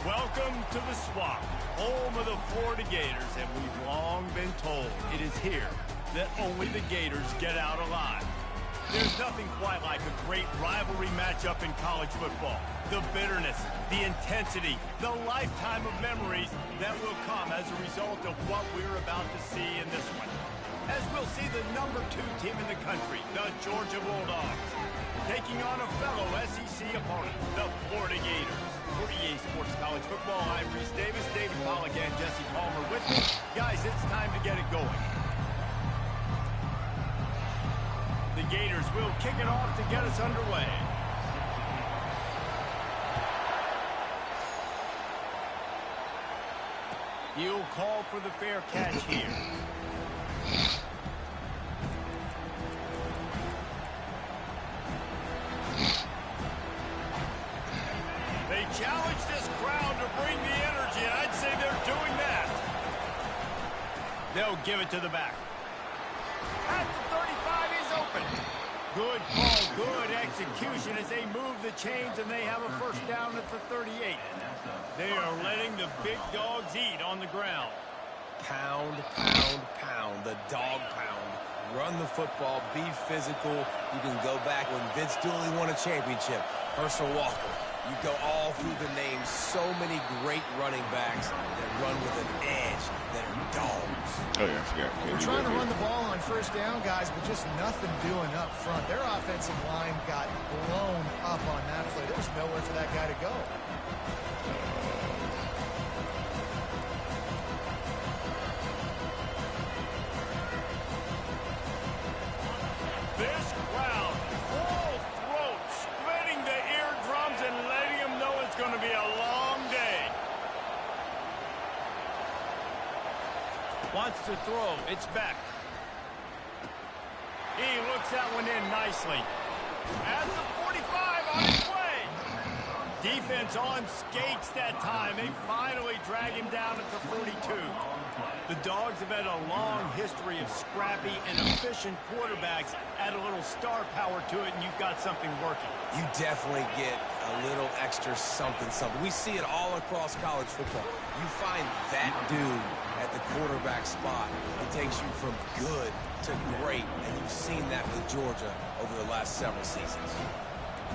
Welcome to the Swamp, home of the Florida Gators, and we've long been told it is here that only the Gators get out alive. There's nothing quite like a great rivalry matchup in college football. The bitterness, the intensity, the lifetime of memories that will come as a result of what we're about to see in this one. As we'll see the #2 team in the country, the Georgia Bulldogs, taking on a fellow SEC opponent, the Florida Gators. For EA Sports College Football, I'm Reese Davis, David Pollack, and Jesse Palmer with me. Guys, it's time to get it going. The Gators will kick it off to get us underway. He'll call for the fair catch here. They challenge this crowd to bring the energy, and I'd say they're doing that. They'll give it to the back. At the 35, he's open. Good call, good execution as they move the chains, and they have a first down at the 38. They are letting the big dogs eat on the ground. Pound, pound, pound, the dog pound. Run the football, be physical. You can go back when Vince Dooley won a championship. Herschel Walker. You go all through the names. So many great running backs that run with an edge that are dogs. Oh, yeah, I forgot. They're trying to run the ball on first down, guys, but just nothing doing up front. Their offensive line got blown up on that play. There was nowhere for that guy to go. This crowd, full throat, splitting the eardrums and letting them know it's going to be a long day. Wants to throw. It's back. He looks that one in nicely. At the 45 on his way. Defense on skates that time. They finally drag him down at the 42. The Dogs have had a long history of scrappy and efficient quarterbacks. Add a little star power to it, and you've got something working. You definitely get a little extra something. We see it all across college football. You find that dude at the quarterback spot. It takes you from good to great, and you've seen that with Georgia over the last several seasons.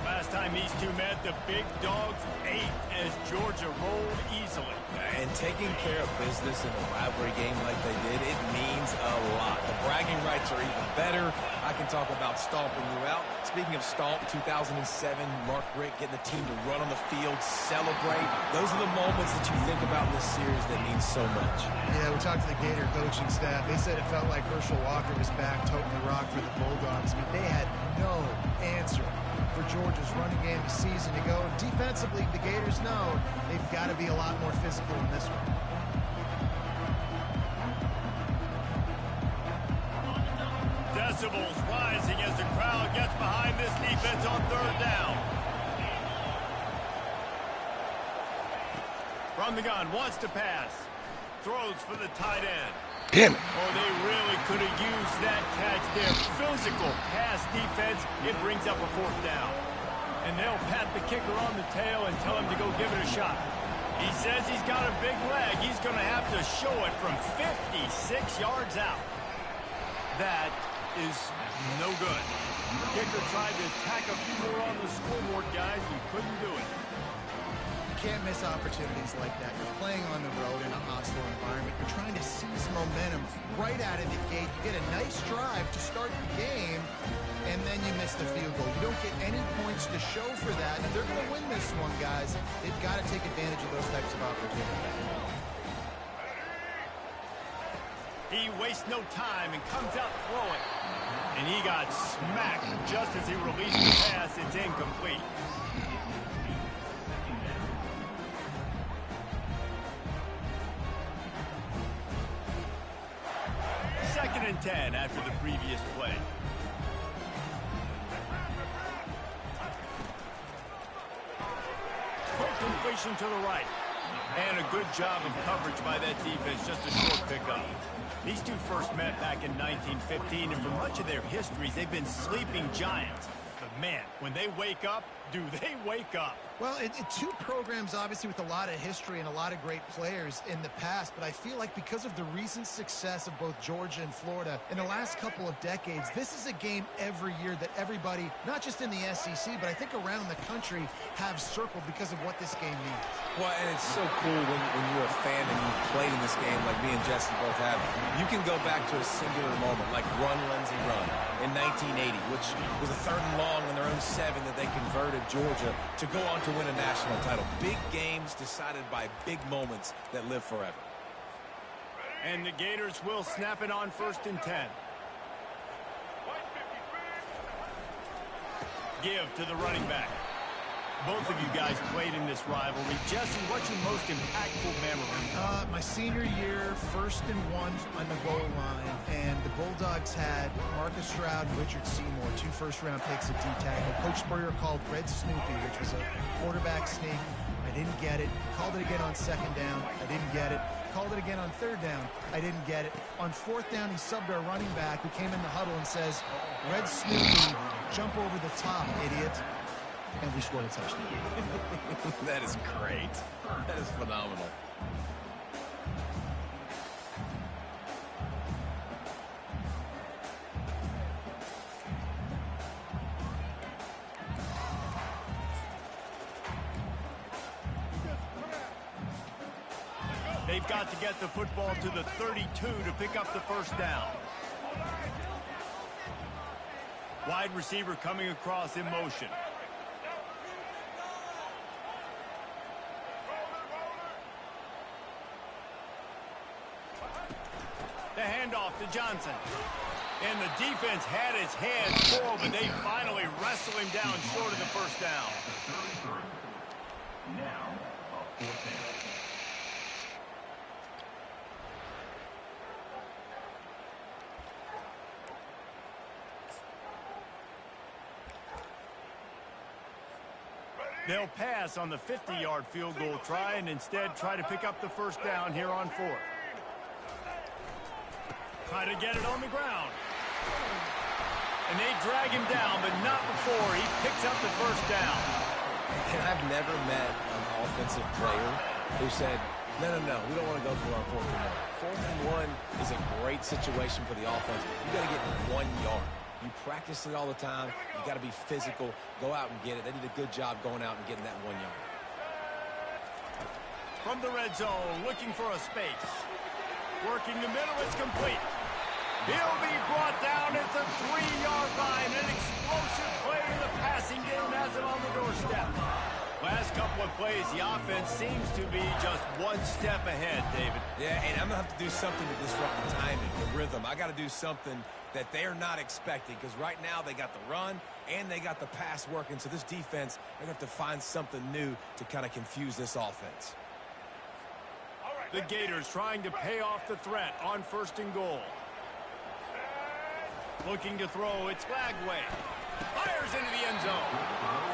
Last time these two met, the big dogs ate as Georgia rolled easily. And taking care of business in a rivalry game like they did, it means a lot. The bragging rights are even better. I can talk about stomping you out. Speaking of stomp, 2007, Mark Richt getting the team to run on the field, celebrate. Those are the moments that you think about in this series that mean so much. Yeah, we talked to the Gator coaching staff. They said it felt like Herschel Walker was back toting the rock for the Bulldogs. I mean, they had no answer for Georgia's running game a season ago. And defensively, the Gators know they've got to be a lot more physical in this one. Decibels rising as the crowd gets behind this defense on third down. From the gun, wants to pass. Throws for the tight end. Damn it. Oh, they really could have used that catch there. Physical pass defense. It brings up a fourth down. And they'll pat the kicker on the tail and tell him to go give it a shot. He says he's got a big leg. He's going to have to show it from 56 yards out. That is no good. The kicker tried to tack a few more on the scoreboard, guys. He couldn't do it. Can't miss opportunities like that. You're playing on the road in a hostile environment. You're trying to seize momentum right out of the gate. You get a nice drive to start the game, and then you miss the field goal. You don't get any points to show for that. And if they're going to win this one, guys, they've got to take advantage of those types of opportunities. He wastes no time and comes out throwing. And he got smacked just as he released the pass. It's incomplete. Second and 10 after the previous play. Quick completion to the right. And a good job of coverage by that defense, just a short pickup. These two first met back in 1915, and for much of their histories, they've been sleeping giants. But man, when they wake up, do they wake up? Well, two programs, obviously, with a lot of history and a lot of great players in the past, but I feel like because of the recent success of both Georgia and Florida in the last couple of decades, this is a game every year that everybody, not just in the SEC, but I think around the country, have circled because of what this game means. Well, and it's so cool when you're a fan and you've played in this game like me and Jesse both have. You can go back to a singular moment, like Run, Lindsey, Run in 1980, which was a 3rd and long in their own 7 that they converted Georgia to go on to win a national title. Big games decided by big moments that live forever. And the Gators will snap it on 1st and 10. Give to the running back. Both of you guys played in this rivalry. Jesse, what's your most impactful memory? My senior year, 1st and 1 on the goal line, and the Bulldogs had Marcus Stroud and Richard Seymour, 2 first-round picks at D-tackle. Coach Spurrier called Red Snoopy, which was a quarterback sneak. I didn't get it. Called it again on 2nd down. I didn't get it. Called it again on 3rd down. I didn't get it. On 4th down, he subbed our running back, who came in the huddle and says, Red Snoopy, jump over the top, idiot. And we scored a touchdown. That is great. That is phenomenal. They've got to get the football to the 32 to pick up the 1st down. Wide receiver coming across in motion. The handoff to Johnson. And the defense had his hands full, but they finally wrestle him down short of the 1st down. Now, a 4th down. They'll pass on the 50-yard field goal try and instead try to pick up the 1st down here on 4th. Try to get it on the ground. And they drag him down, but not before he picks up the 1st down. And I've never met an offensive player who said, no, we don't want to go for our 4th and 1. 4th and 1 is a great situation for the offense. You got to get 1 yard. You practice it all the time. You got to be physical. Go out and get it. They did a good job going out and getting that 1 yard. From the red zone, looking for a space. Working the middle, it's complete. He'll be brought down at the 3-yard line. An explosive play in the passing game has him on the doorstep. Last couple of plays, the offense seems to be just 1 step ahead, David. Yeah, and I'm going to have to do something to disrupt the timing, the rhythm. I got to do something that they're not expecting, because right now they got the run and they got the pass working. So this defense, they're going to have to find something new to kind of confuse this offense. The Gators trying to pay off the threat on 1st and goal. Looking to throw, it's Flagway. Fires into the end zone.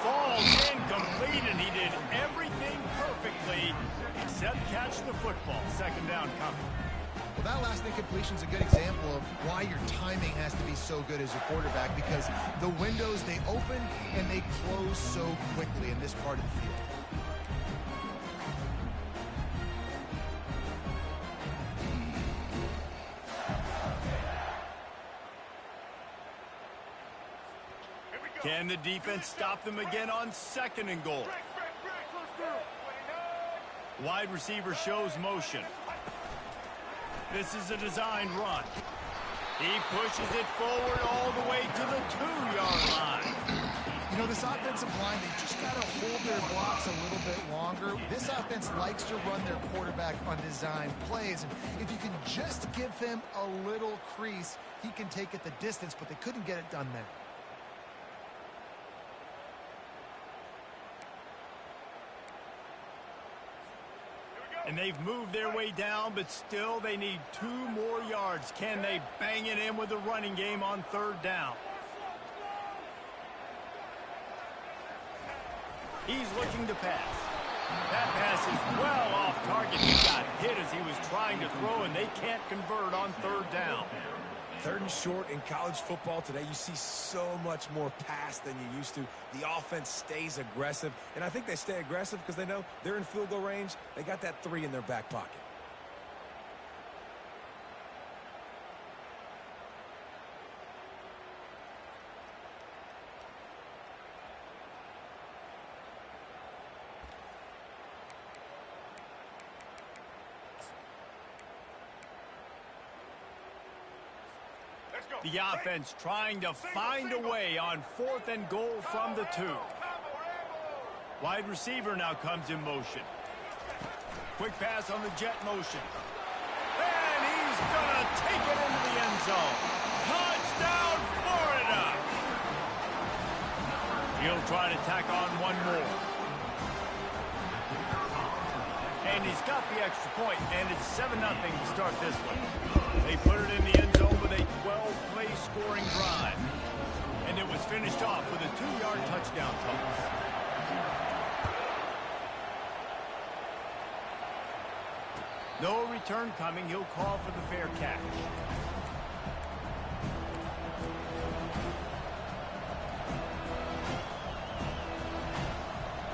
Falls incomplete, and he did everything perfectly except catch the football. 2nd down coming. Well, that last incompletion is a good example of why your timing has to be so good as a quarterback, because the windows, they open and they close so quickly in this part of the field. Can the defense stop them again on 2nd and goal? Wide receiver shows motion. This is a designed run. He pushes it forward all the way to the 2-yard line. You know, this offensive line, they just got to hold their blocks a little bit longer. This offense likes to run their quarterback on design plays. And if you can just give him a little crease, he can take it the distance, but they couldn't get it done there. And they've moved their way down, but still they need 2 more yards. Can they bang it in with the running game on 3rd down? He's looking to pass. That pass is well off target. He got hit as he was trying to throw, and they can't convert on 3rd down. Third and short in college football today, you see so much more pass than you used to. The offense stays aggressive, and I think they stay aggressive because they know they're in field goal range. They got that 3 in their back pocket. The offense trying to find a way on 4th and goal from the 2. Wide receiver now comes in motion. Quick pass on the jet motion. And he's going to take it into the end zone. Touchdown, Florida! He'll try to tack on one more. And he's got the extra point, and it's 7-0 to start this one. They put it in the end zone with a 12-play scoring drive. And it was finished off with a 2-yard touchdown toss. No return coming. He'll call for the fair catch.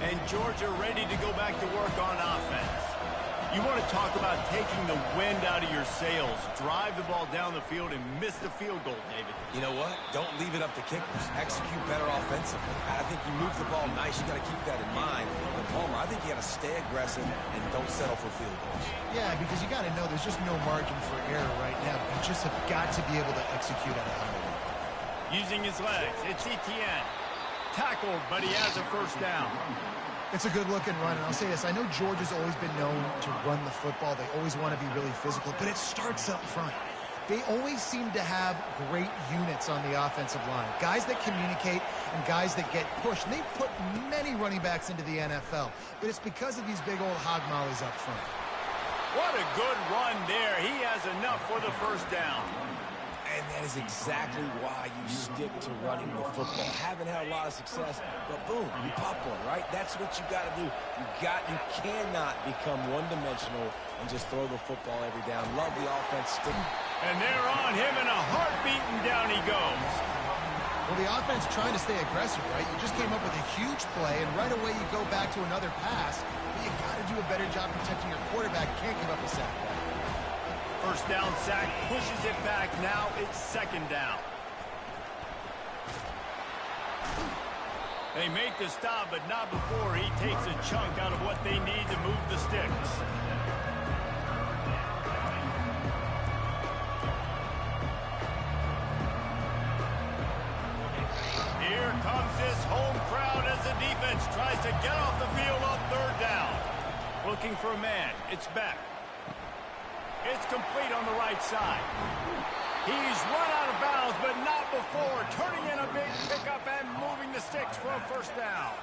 And Georgia ready to go back to work on offense. You want to talk about taking the wind out of your sails. Drive the ball down the field and miss the field goal, David. You know what? Don't leave it up to kickers. Execute better offensively. I think you move the ball nice. You got to keep that in mind. But Palmer, I think you got to stay aggressive and don't settle for field goals. Yeah, because you got to know there's just no margin for error right now. You just have got to be able to execute at a high level. Using his legs, it's Etienne. Tackled, but he has a first down. It's a good-looking run, and I'll say this. I know Georgia's always been known to run the football. They always want to be really physical, but it starts up front. They always seem to have great units on the offensive line. Guys that communicate and guys that get pushed. And they've put many running backs into the NFL, but it's because of these big old hog mollies up front. What a good run there. He has enough for the first down. And that is exactly why you stick to running the football. Haven't had a lot of success, but boom, you pop one, right? That's what you got to do. You cannot become one-dimensional and just throw the football every down. Love the offense stick. And they're on him in a heartbeat, and down he goes. Well, the offense trying to stay aggressive, right? You just came up with a huge play, and right away you go back to another pass. But you got to do a better job protecting your quarterback. Can't give up a sack. First down sack, pushes it back. Now it's 2nd down. They make the stop, but not before he takes a chunk out of what they need to move the sticks. Here comes this home crowd as the defense tries to get off the field on 3rd down. Looking for a man. It's back. It's complete on the right side. He's run out of bounds, but not before. Turning in a big pickup and moving the sticks for a first down.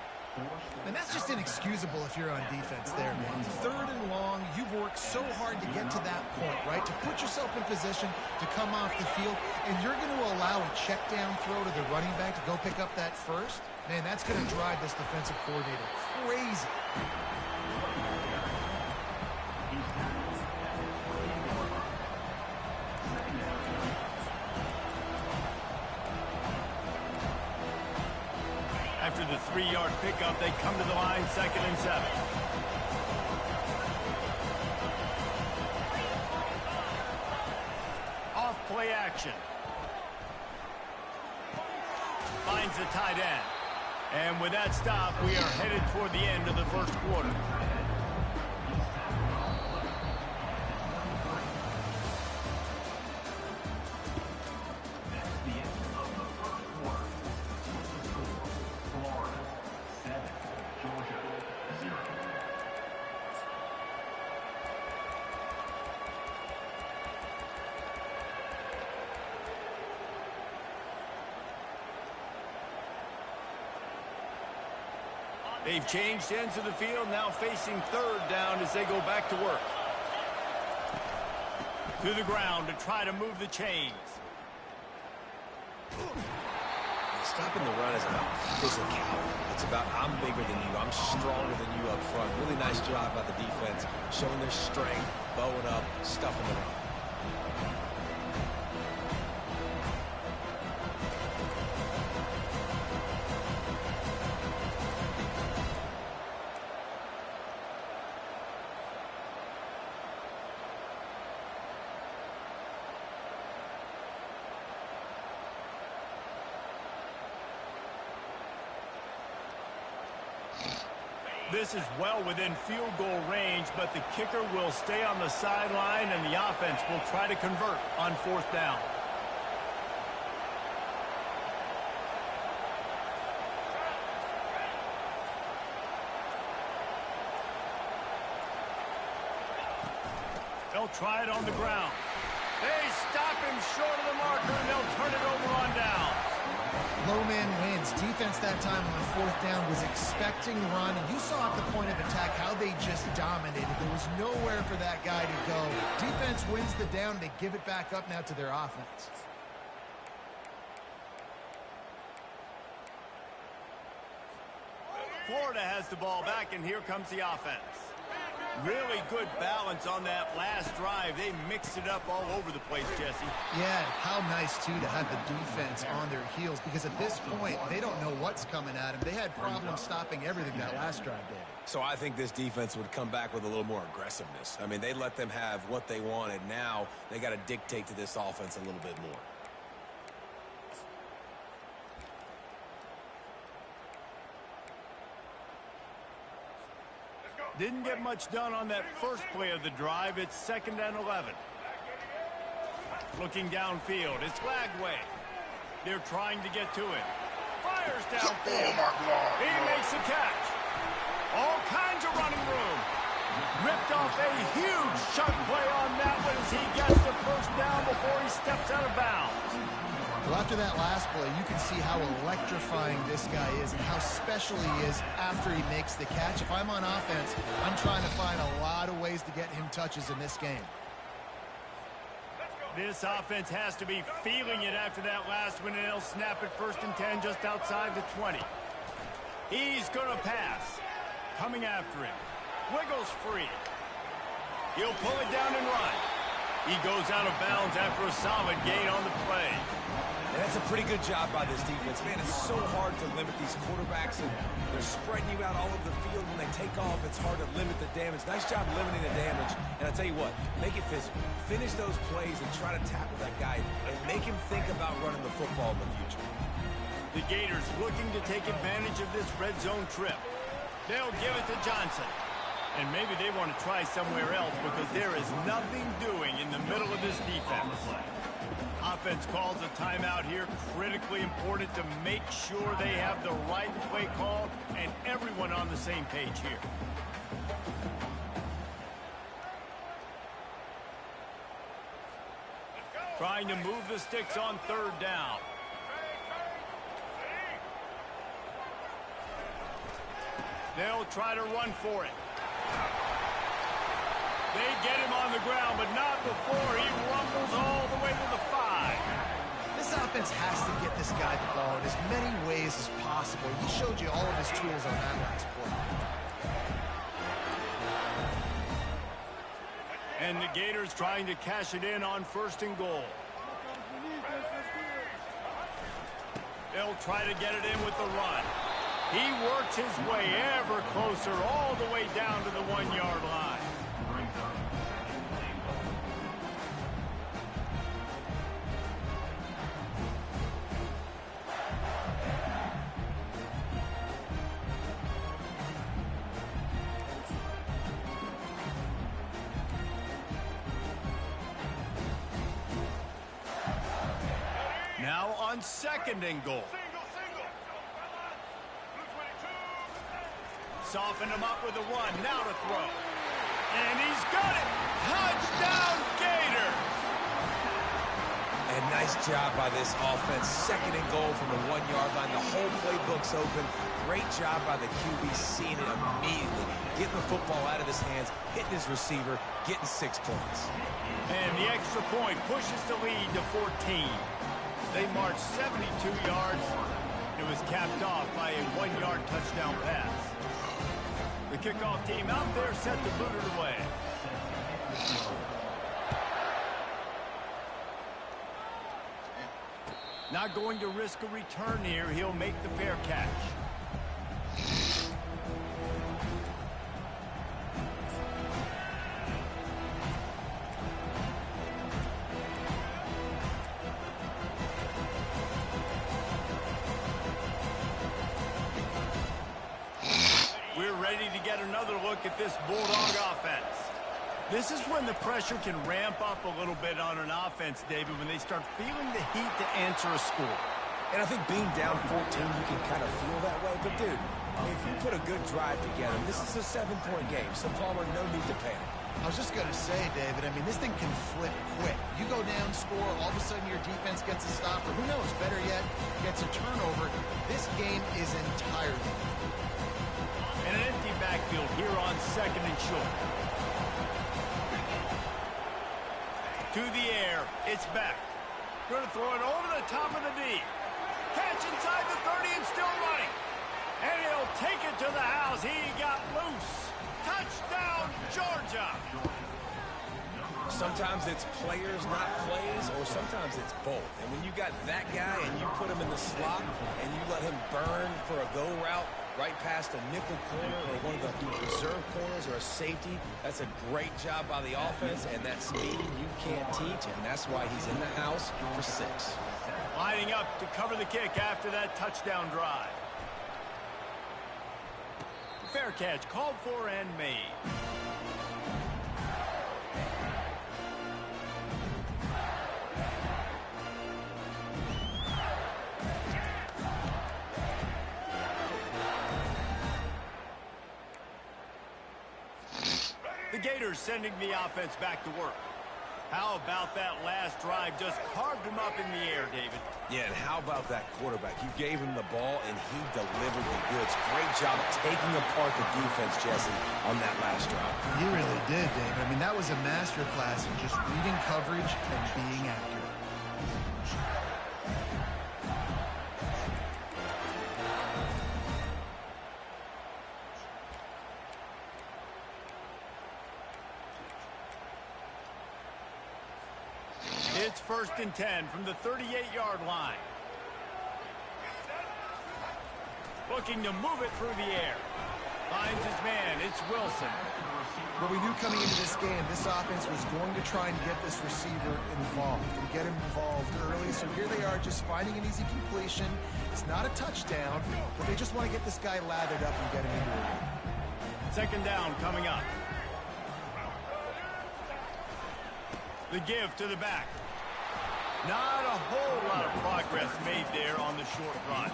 And that's just inexcusable if you're on defense there, man. 3rd and long, you've worked so hard to get to that point, right? To put yourself in position to come off the field, and you're going to allow a check down throw to the running back to go pick up that first? Man, that's going to drive this defensive coordinator crazy. After the 3-yard pickup, they come to the line, 2nd and 7. Off play action. Finds the tight end. And with that stop, we are headed toward the end of the first quarter. They've changed ends of the field, now facing 3rd down as they go back to work. To the ground to try to move the chains. Stopping the run is about physicality. It's about I'm bigger than you, I'm stronger than you up front. Really nice job by the defense, showing their strength, bowing up, stuffing the run. This is well within field goal range, but the kicker will stay on the sideline, and the offense will try to convert on 4th down. They'll try it on the ground. They stop him short of the marker, and they'll turn it over on down. Low man wins. Defense that time on 4th down was expecting run, and you saw at the point of attack how they just dominated. There was nowhere for that guy to go. Defense wins the down. They give it back up now to their offense. Florida has the ball back, and here comes the offense. Really good balance on that last drive. They mixed it up all over the place, Jesse. Yeah, how nice, too, to have the defense on their heels, because at this point, they don't know what's coming at them. They had problems stopping everything that last drive did. So I think this defense would come back with a little more aggressiveness. I mean, they let them have what they wanted. Now they got to dictate to this offense a little bit more. Didn't get much done on that first play of the drive. It's 2nd and 11. Looking downfield, it's Lagway. They're trying to get to him. Fires downfield. He makes a catch. All kinds of running room. Ripped off a huge chunk play on that one as he gets the 1st down before he steps out of bounds. Well, after that last play, you can see how electrifying this guy is and how special he is after he makes the catch. If I'm on offense, I'm trying to find a lot of ways to get him touches in this game. This offense has to be feeling it after that last one, and they'll snap it 1st and 10 just outside the 20. He's going to pass. Coming after him. Wiggles free. He'll pull it down and run. He goes out of bounds after a solid gain on the play. And that's a pretty good job by this defense. Man, it's so hard to limit these quarterbacks, and they're spreading you out all over the field. When they take off, it's hard to limit the damage. Nice job limiting the damage. And I tell you what, make it physical. Finish those plays and try to tackle that guy and make him think about running the football in the future. The Gators looking to take advantage of this red zone trip. They'll give it to Johnson. And maybe they want to try somewhere else because there is nothing doing in the middle of this defense. Offense calls a timeout here. Critically important to make sure they have the right play call and everyone on the same page here. Trying to move the sticks on 3rd down. They'll try to run for it. They get him on the ground, but not before he rumbles all the way to the 5. This offense has to get this guy the ball in as many ways as possible. He showed you all of his tools on that last play. And the Gators trying to cash it in on 1st and goal. They'll try to get it in with the run. He works his way ever closer all the way down to the 1-yard line. Now on 2nd and goal. Soften him up with a run. Now to throw. And he's got it. Touchdown, Gator. And nice job by this offense. 2nd and goal from the 1-yard line. The whole playbook's open. Great job by the QB seeing it immediately. Getting the football out of his hands, hitting his receiver, getting 6 points. And the extra point pushes the lead to 14. They marched 72 yards. It was capped off by a 1-yard touchdown pass. The kickoff team out there set to boot it away. Not going to risk a return here. He'll make the fair catch. ready to get another look at this Bulldog offense. This is when the pressure can ramp up a little bit on an offense, David, when they start feeling the heat to answer a score. And I think being down 14, you can kind of feel that way. But, dude, if you put a good drive together, this is a 7-point game, so Palmer, no need to panic. I was just going to say, David, I mean, this thing can flip quick. You go down, score, all of a sudden your defense gets a stop, or who knows, better yet, gets a turnover. This game is entirely. And an empty backfield here on 2nd and short. To the air, it's back. Going to throw it over the top of the D. Catch inside the 30 and still running. And he'll take it to the house. He got loose. Touchdown, Georgia. Sometimes it's players, not plays, or sometimes it's both. And when you got that guy and you put him in the slot and you let him burn for a go route right past a nickel corner or one of the reserve corners or a safety, that's a great job by the offense, and that speed you can't teach, and that's why he's in the house for 6. Lining up to cover the kick after that touchdown drive. Fair catch called for and made. The Gators sending the offense back to work. How about that last drive? Just carved him up in the air, David. Yeah, and how about that quarterback? You gave him the ball, and he delivered the goods. Great job taking apart the defense, Jesse, on that last drive. He really did, David. I mean, that was a masterclass in just reading coverage and being accurate. It's 1st and 10 from the 38-yard line. Looking to move it through the air. Finds his man. It's Wilson. What we knew coming into this game, this offense was going to try and get this receiver involved and get him involved early. So here they are just finding an easy completion. It's not a touchdown, but they just want to get this guy lathered up and get him into it. 2nd down coming up. The give to the back. Not a whole lot of progress made there on the short run.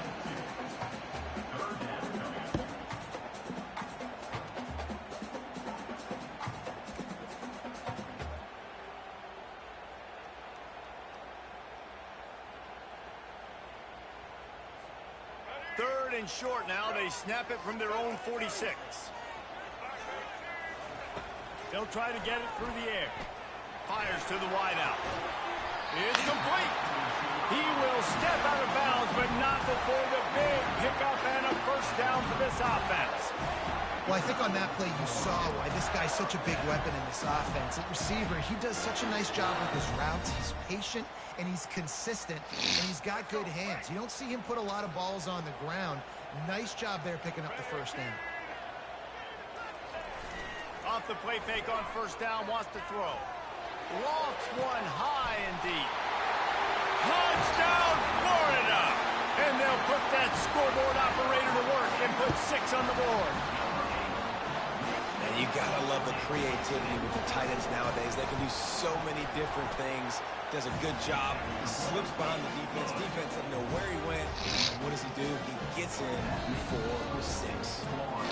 Third and short now. They snap it from their own 46. They'll try to get it through the air. Fires to the wideout. It's complete. He will step out of bounds, but not before the big pickup and a 1st down for this offense. Well, I think on that play you saw why this guy's such a big weapon in this offense. At receiver, he does such a nice job with his routes. He's patient, and he's consistent, and he's got good hands. You don't see him put a lot of balls on the ground. Nice job there picking up the 1st down. Off the play fake on 1st down, wants to throw. Lofts one high and deep. Touchdown, Florida! And they'll put that scoreboard operator to work and put 6 on the board. And you gotta love the creativity with the tight ends nowadays. They can do so many different things. Does a good job. He slips behind the defense. Defense doesn't know where he went. And what does he do? He gets in for 6.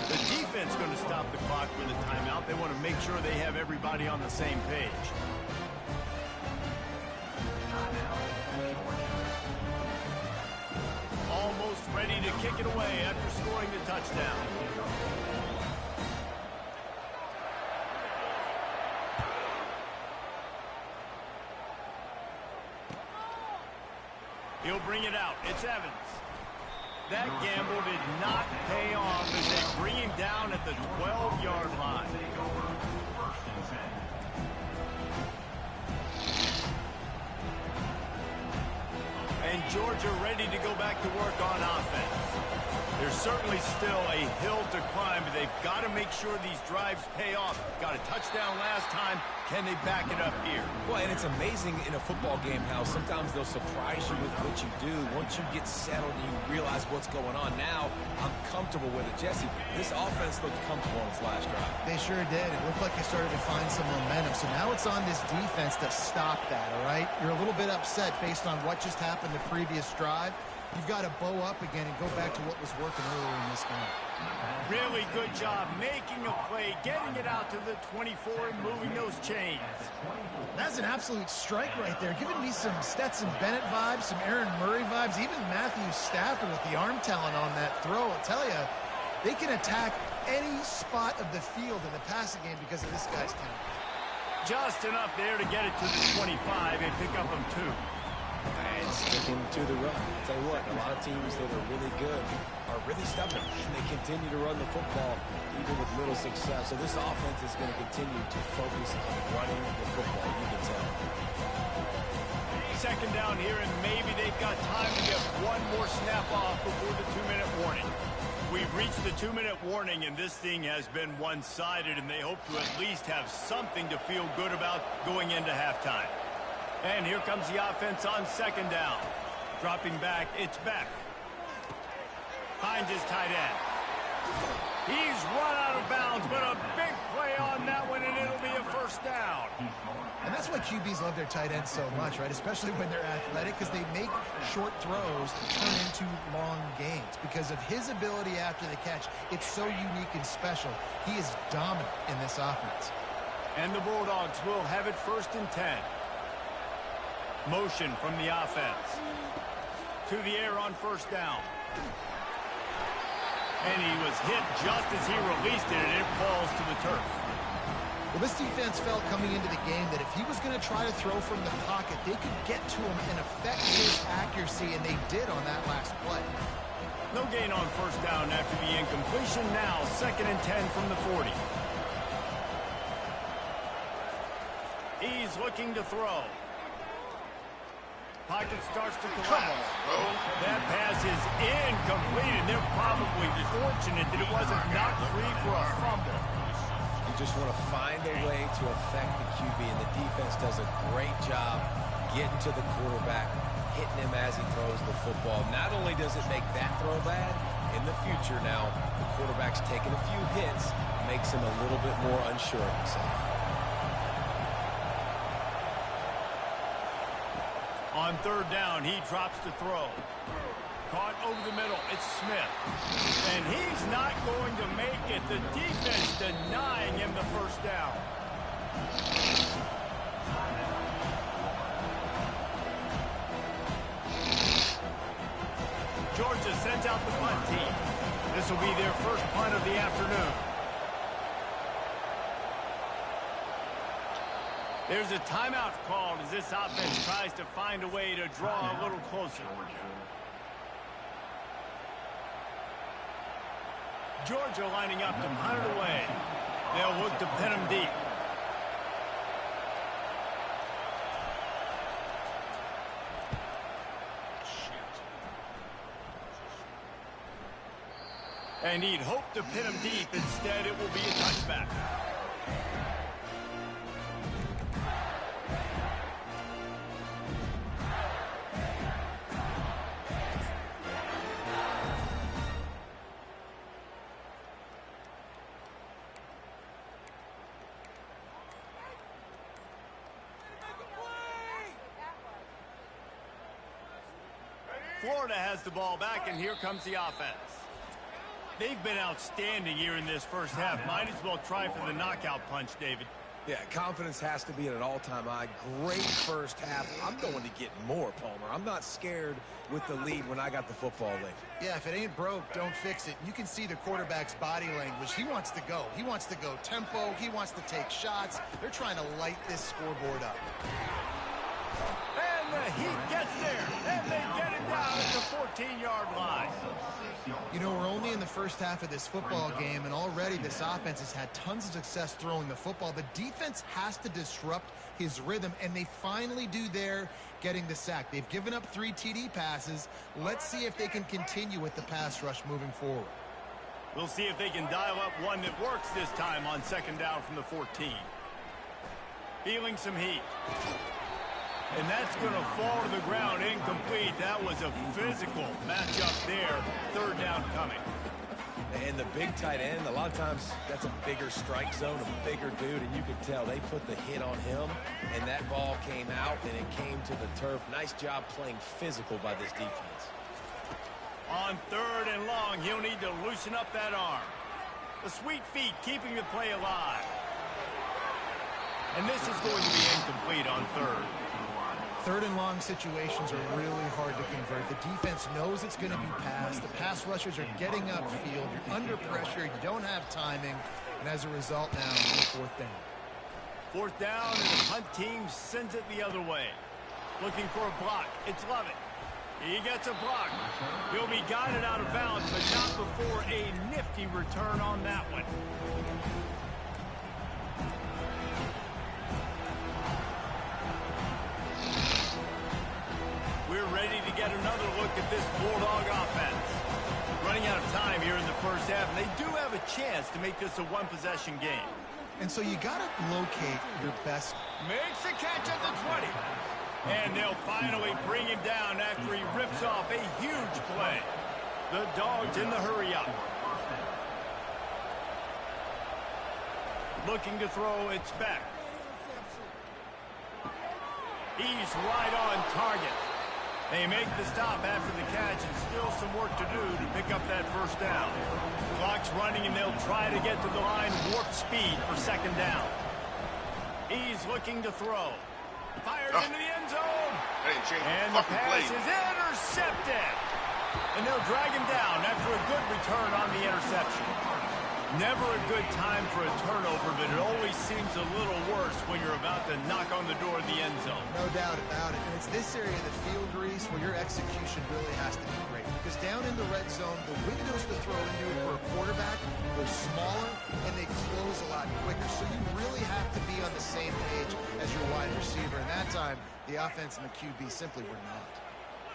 The defense going to stop the clock with a timeout. They want to make sure they have everybody on the same page. Almost ready to kick it away after scoring the touchdown. He'll bring it out. It's Evans. That gamble did not pay off as they bring him down at the 12-yard line. And Georgia ready to go back to work on offense. There's certainly still a hill to climb, but they've got to make sure these drives pay off. Got a touchdown last time. Can they back it up here? Well, and it's amazing in a football game how sometimes they'll surprise you with what you do. Once you get settled and you realize what's going on, now I'm comfortable with it. Jesse, this offense looked comfortable on its last drive. They sure did. It looked like they started to find some momentum. So now it's on this defense to stop that, all right? You're a little bit upset based on what just happened the previous drive. You've got to bow up again and go back to what was working earlier in this game. Really good job making a play, getting it out to the 24 and moving those chains. That's an absolute strike right there. Giving me some Stetson Bennett vibes, some Aaron Murray vibes, even Matthew Stafford with the arm talent on that throw. I'll tell you, they can attack any spot of the field in the passing game because of this guy's talent. Just enough there to get it to the 25 and pick up them 2. And sticking to the run. I'll tell you what, a lot of teams that are really good are really stubborn, and they continue to run the football even with little success. So this offense is going to continue to focus on running the football, you can tell. Second down here, and maybe they've got time to get one more snap off before the 2-minute warning. We've reached the 2-minute warning, and this thing has been one-sided, and they hope to at least have something to feel good about going into halftime. And here comes the offense on second down. Dropping back, it's Beck. Finds his tight end. He's run out of bounds, but a big play on that one, and it'll be a first down. And that's why QBs love their tight ends so much, right? Especially when they're athletic, because they make short throws turn into long gains. Because of his ability after the catch, it's so unique and special. He is dominant in this offense. And the Bulldogs will have it 1st and 10. Motion from the offense. To the air on first down. And he was hit just as he released it, and it falls to the turf. Well, this defense felt coming into the game that if he was going to try to throw from the pocket, they could get to him and affect his accuracy, and they did on that last play. No gain on first down after the incompletion. Now 2nd and 10 from the 40. He's looking to throw. Pocket starts to collapse. That pass is incomplete, and they're probably fortunate that it wasn't knocked free for a fumble. You just want to find a way to affect the QB, and the defense does a great job getting to the quarterback, hitting him as he throws the football. Not only does it make that throw bad, in the future now, the quarterback's taking a few hits, makes him a little bit more unsure of himself. On third down, he drops to throw. Caught over the middle, it's Smith. And he's not going to make it. The defense denying him the first down. Georgia sends out the punt team. This will be their first punt of the afternoon. There's a timeout called as this offense tries to find a way to draw a little closer. Georgia lining up to punt it away. They'll look to pin him deep. And he'd hope to pin him deep. Instead, it will be a touchback. Florida has the ball back, and here comes the offense. They've been outstanding here in this first half. Might as well try for the knockout punch, David. Yeah, confidence has to be at an all-time high. Great first half. I'm going to get more, Palmer. I'm not scared with the lead when I got the football late. Yeah, if it ain't broke, don't fix it. You can see the quarterback's body language. He wants to go. He wants to go tempo. He wants to take shots. They're trying to light this scoreboard up. And the Heat gets there, and they get it down at the 14-yard line. You know, we're only in the first half of this football game, and already this offense has had tons of success throwing the football. The defense has to disrupt his rhythm, and they finally do there, getting the sack. They've given up 3 TD passes. Let's see if they can continue with the pass rush moving forward. We'll see if they can dial up one that works this time on second down from the 14. Feeling some heat. And that's going to fall to the ground incomplete. That was a physical matchup there. Third down coming. And the big tight end, a lot of times that's a bigger strike zone, a bigger dude, and you could tell they put the hit on him, and that ball came out, and it came to the turf. Nice job playing physical by this defense. On third and long, he'll need to loosen up that arm. The sweet feet keeping the play alive. And this is going to be incomplete on third. Third and long situations are really hard to convert. The defense knows it's going to be passed. The pass rushers are getting upfield. You're under pressure. You don't have timing. And as a result now, fourth down. Fourth down, and the punt team sends it the other way. Looking for a block. It's Lovett. He gets a block. He'll be guided out of bounds, but not before a nifty return on that one. We're ready to get another look at this Bulldog offense. Running out of time here in the first half, and they do have a chance to make this a one-possession game. And so you got to locate your best. Makes the catch at the 20. And they'll finally bring him down after he rips off a huge play. The Dogs in the hurry-up. Looking to throw, it's back. He's right on target. They make the stop after the catch, and still some work to do to pick up that first down. Clock's running, and they'll try to get to the line warp speed for second down. He's looking to throw. Fired into the end zone. And the pass is intercepted. And they'll drag him down after a good return on the interception. Never a good time for a turnover, but it always seems a little worse when you're about to knock on the door of the end zone. No doubt about it. And it's this area of the field, Reese, where your execution really has to be great. Because down in the red zone, the windows to throw into for a quarterback are smaller, and they close a lot quicker. So you really have to be on the same page as your wide receiver. And that time, the offense and the QB simply were not.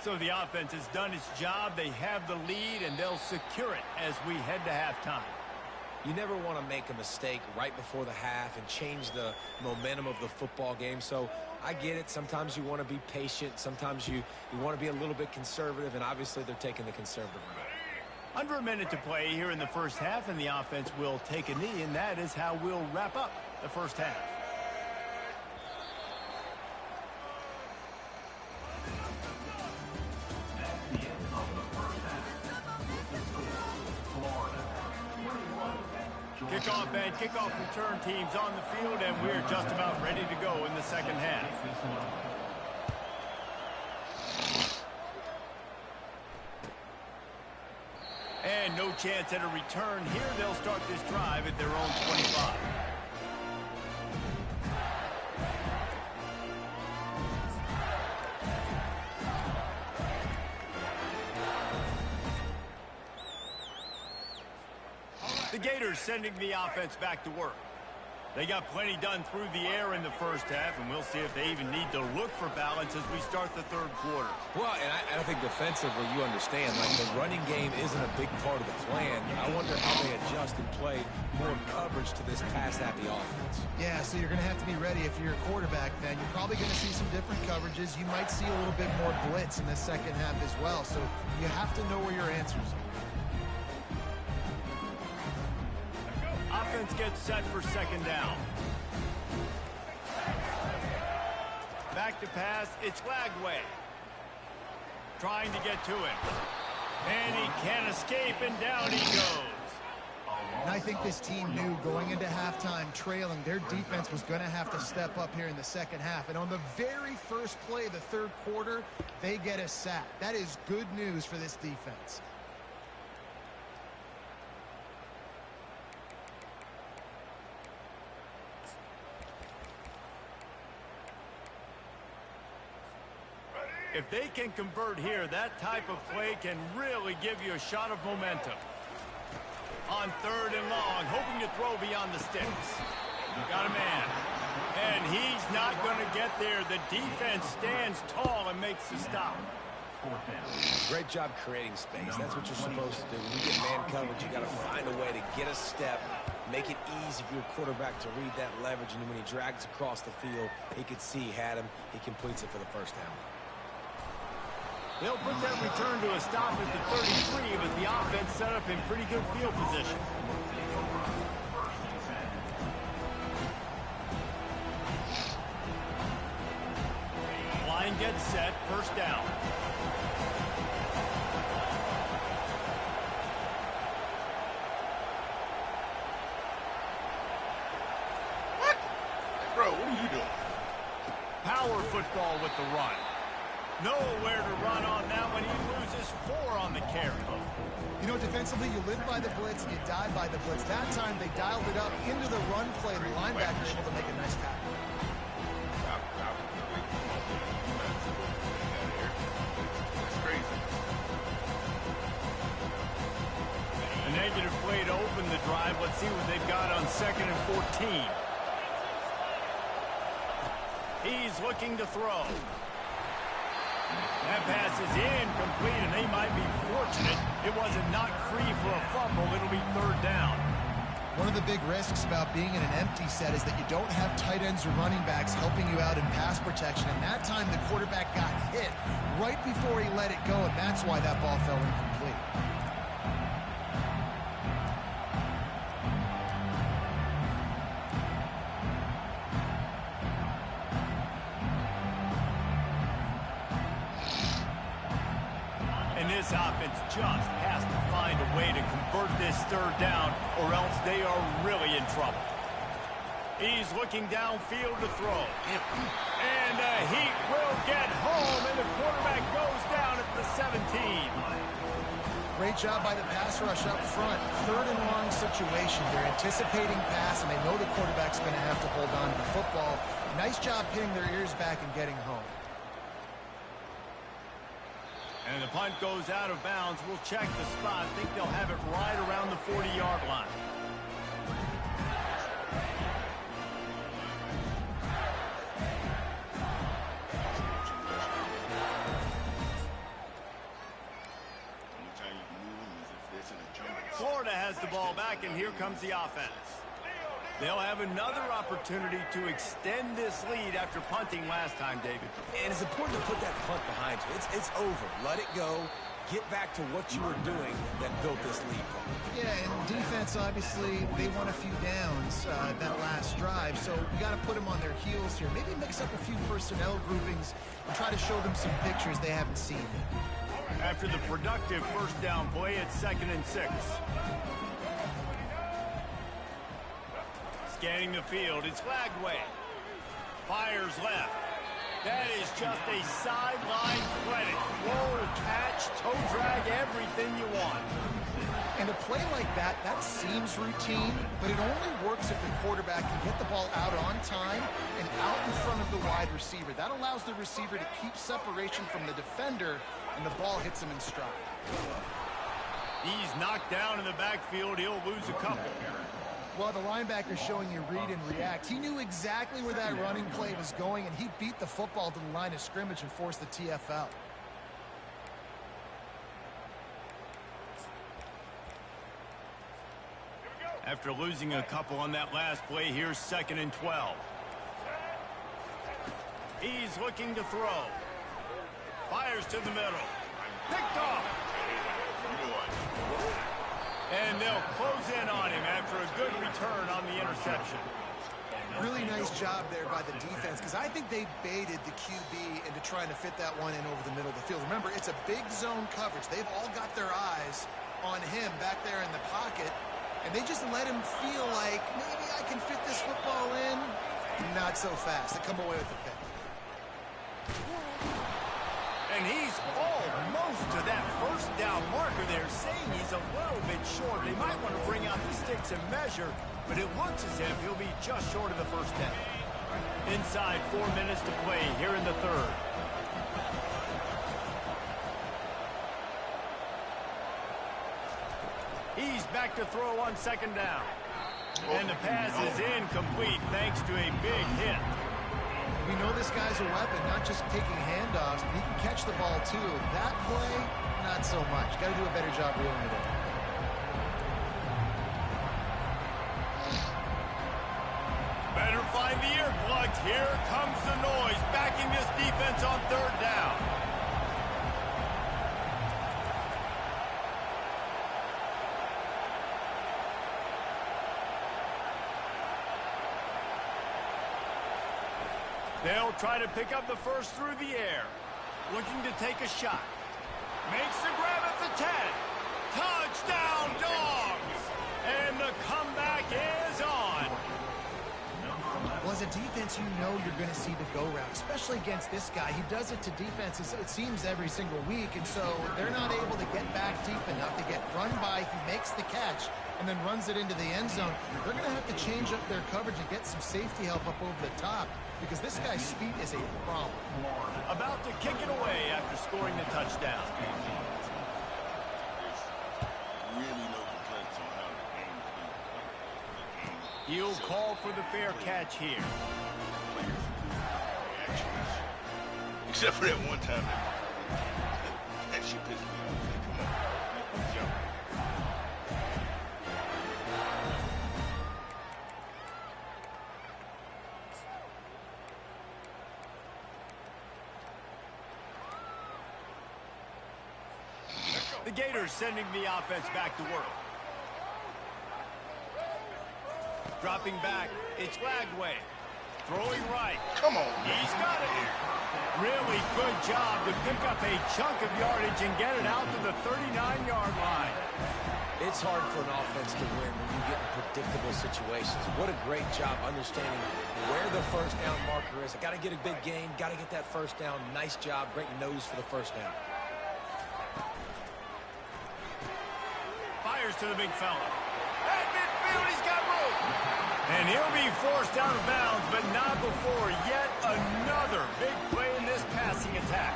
So the offense has done its job. They have the lead, and they'll secure it as we head to halftime. You never want to make a mistake right before the half and change the momentum of the football game. So I get it. Sometimes you want to be patient. Sometimes you want to be a little bit conservative, and obviously they're taking the conservative route. Under a minute to play here in the first half, and the offense will take a knee, and that is how we'll wrap up the first half. Kickoff and kickoff return teams on the field, and we're just about ready to go in the second half. And no chance at a return here. They'll start this drive at their own 25. The Gators sending the offense back to work. They got plenty done through the air in the first half, and we'll see if they even need to look for balance as we start the third quarter. Well, and I think defensively, you understand, like the running game isn't a big part of the plan. I wonder how they adjust and play more coverage to this pass-happy offense. Yeah, so you're going to have to be ready if you're a quarterback, then. You're probably going to see some different coverages. You might see a little bit more blitz in the second half as well, so you have to know where your answers are. Offense gets set for second down. Back to pass, it's Lagway. Trying to get to him. And he can't escape, and down he goes. And I think this team knew going into halftime trailing, their defense was going to have to step up here in the second half. And on the very first play of the third quarter, they get a sack. That is good news for this defense. If they can convert here, that type of play can really give you a shot of momentum. On 3rd and long, hoping to throw beyond the sticks. Got a man. And he's not going to get there. The defense stands tall and makes the stop. Great job creating space. That's what you're supposed to do. When you get man coverage, you got to find a way to get a step, make it easy for your quarterback to read that leverage, and when he drags across the field, he could see he had him. He completes it for the first down. They'll put that return to a stop at the 33, but the offense set up in pretty good field position. Line gets set, first down. What? Bro, what are you doing? Power football with the run. Nowhere to run on that one. He loses 4 on the carry. You know, defensively, you live by the blitz and you die by the blitz. That time, they dialed it up into the run play. The linebacker able to make a nice tackle. That's crazy. A negative play to open the drive. Let's see what they've got on 2nd and 14. He's looking to throw. That pass is incomplete, and they might be fortunate it wasn't knocked free for a fumble. It'll be 3rd down. One of the big risks about being in an empty set is that you don't have tight ends or running backs helping you out in pass protection. And that time, the quarterback got hit right before he let it go, and that's why that ball fell incomplete. This offense just has to find a way to convert this 3rd down, or else they are really in trouble. He's looking downfield to throw. And the heat will get home, and the quarterback goes down at the 17. Great job by the pass rush up front. 3rd and long situation. They're anticipating pass, and they know the quarterback's going to have to hold on to the football. Nice job pinning their ears back and getting home. And the punt goes out of bounds. We'll check the spot. I think they'll have it right around the 40-yard line. Florida has the ball back, and here comes the offense. They'll have another opportunity to extend this lead after punting last time, David. And it's important to put that punt behind you. It's over. Let it go. Get back to what you were doing that built this lead. Yeah, and defense, obviously, they won a few downs that last drive, so you got to put them on their heels here. Maybe mix up a few personnel groupings and try to show them some pictures they haven't seen. After the productive first down play, it's 2nd and 6. Scanning the field, it's Lagway. Fires left. That is just a sideline credit. Roll, catch, toe drag, everything you want. And a play like that, that seems routine, but it only works if the quarterback can get the ball out on time and out in front of the wide receiver. That allows the receiver to keep separation from the defender, and the ball hits him in stride. He's knocked down in the backfield. He'll lose a couple. Well, the linebacker's showing you read and react. He knew exactly where that running play was going, and he beat the football to the line of scrimmage and forced the TFL. After losing a couple on that last play, here's 2nd and 12. He's looking to throw. Fires to the middle. Picked off. And they'll close in on him after a good return on the interception. Really nice job there by the defense, because I think they baited the QB into trying to fit that one in over the middle of the field. Remember, it's a big zone coverage. They've all got their eyes on him back there in the pocket, and they just let him feel like, maybe I can fit this football in. Not so fast. They come away with the pick. And he's almost to that first down marker there, saying he's a little bit short. They might want to bring out the sticks and measure, but it looks as if he'll be just short of the first down. Inside 4 minutes to play here in the 3rd. He's back to throw on second down. And the pass is incomplete thanks to a big hit. We know this guy's a weapon, not just taking handoffs, but he can catch the ball too. That play, not so much. Got to do a better job reeling it in. Better find the earplugs. Here comes the noise, backing this defense on third down. They'll try to pick up the first through the air. Looking to take a shot. Makes the grab at the 10. Touchdown, Dogs! And the comeback is on. Well, as a defense, you know you're going to see the go route, especially against this guy. He does it to defenses, it seems, every single week, and so they're not able to get back deep enough to get run by. He makes the catch and then runs it into the end zone. They're going to have to change up their coverage and get some safety help up over the top because this guy's speed is a problem. About to kick it away after scoring the touchdown. Really no complaints on how the game is. He'll call for the fair catch here. Except for that one time that shit pissed me off. Come on, jump. The Gators sending the offense back to work. Dropping back, it's Lagway. Throwing right. Come on. He's got it. Really good job to pick up a chunk of yardage and get it out to the 39-yard line. It's hard for an offense to win when you get in predictable situations. What a great job understanding where the first down marker is. I got to get a big gain, got to get that first down. Nice job, great nose for the first down. Fires to the big fella. At midfield, he's got room. And he'll be forced out of bounds, but not before yet another big play in this passing attack.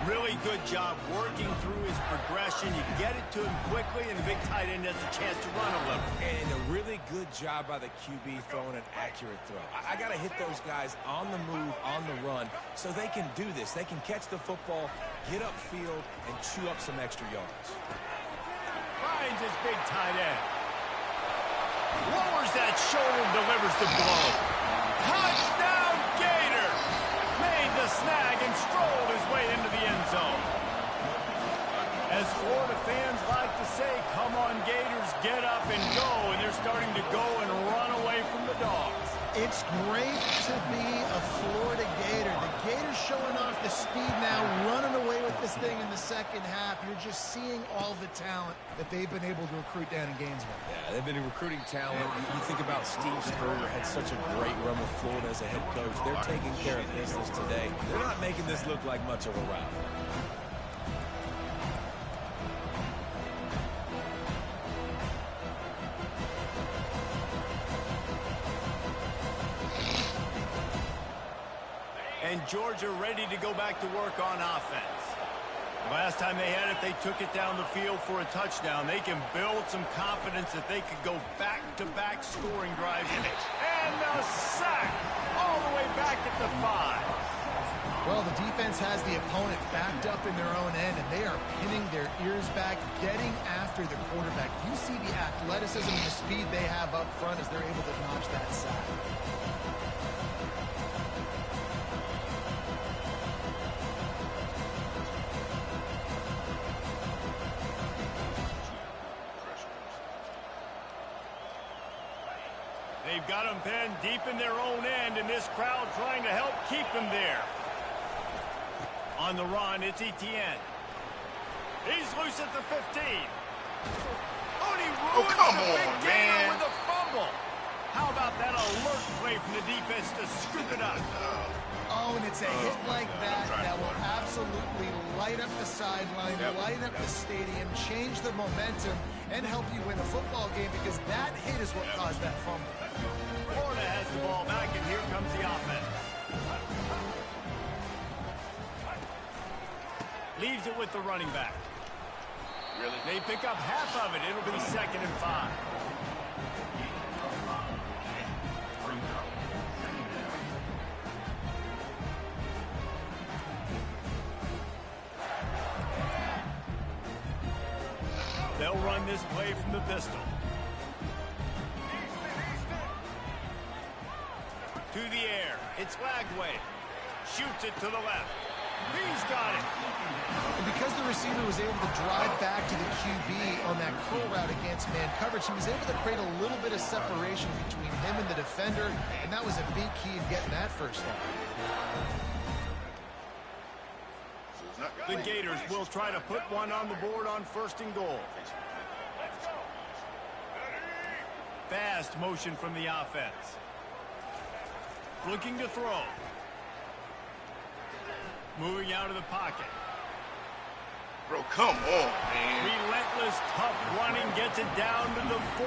Really good job working through his progression. You get it to him quickly, and the big tight end has a chance to run a little. And a really good job by the QB throwing an accurate throw. I got to hit those guys on the move, on the run, so they can do this. They can catch the football, get upfield, and chew up some extra yards. Finds his big tight end. Lowers that shoulder, delivers the blow. Touchdown, Gator! Made the snag and strolled his way into the end zone. As Florida fans like to say, come on, Gators, get up and go. And they're starting to go and run away from the Dogs. It's great to be a Florida Gator. The Gators showing off the speed now, running away with this thing in the second half. You're just seeing all the talent that they've been able to recruit down in Gainesville. Yeah, they've been recruiting talent. You think about Steve Spurrier had such a great run with Florida as a head coach. They're taking care of business today. They're not making this look like much of a rout. And Georgia ready to go back to work on offense. Last time they had it, they took it down the field for a touchdown. They can build some confidence that they could go back-to-back scoring drives. And the sack all the way back at the 5. Well, the defense has the opponent backed up in their own end, and they are pinning their ears back, getting after the quarterback. You see the athleticism and the speed they have up front as they're able to notch that sack. They've got them pinned deep in their own end, and this crowd trying to help keep them there. On the run, it's Etienne. He's loose at the 15. Oh, and he ruins the big gainer with a fumble. How about that alert play from the defense to scoop it up? Oh, and it's a hit like that that will absolutely light up the sideline, light up the stadium, change the momentum, and help you win a football game because that hit is what caused that fumble. Florida has the ball back, and here comes the offense. Leaves it with the running back. Really? They pick up half of it. It'll be 2nd and 5. They'll run this play from the pistol. To the air. It's Lagway. Shoots it to the left. He's got it. And because the receiver was able to drive back to the QB on that curl route against man coverage, he was able to create a little bit of separation between him and the defender, and that was a big key in getting that first down. The Gators will try to put one on the board on 1st and goal. Fast motion from the offense. Looking to throw. Moving out of the pocket. Bro, come on, man. Relentless, tough running gets it down to the 4.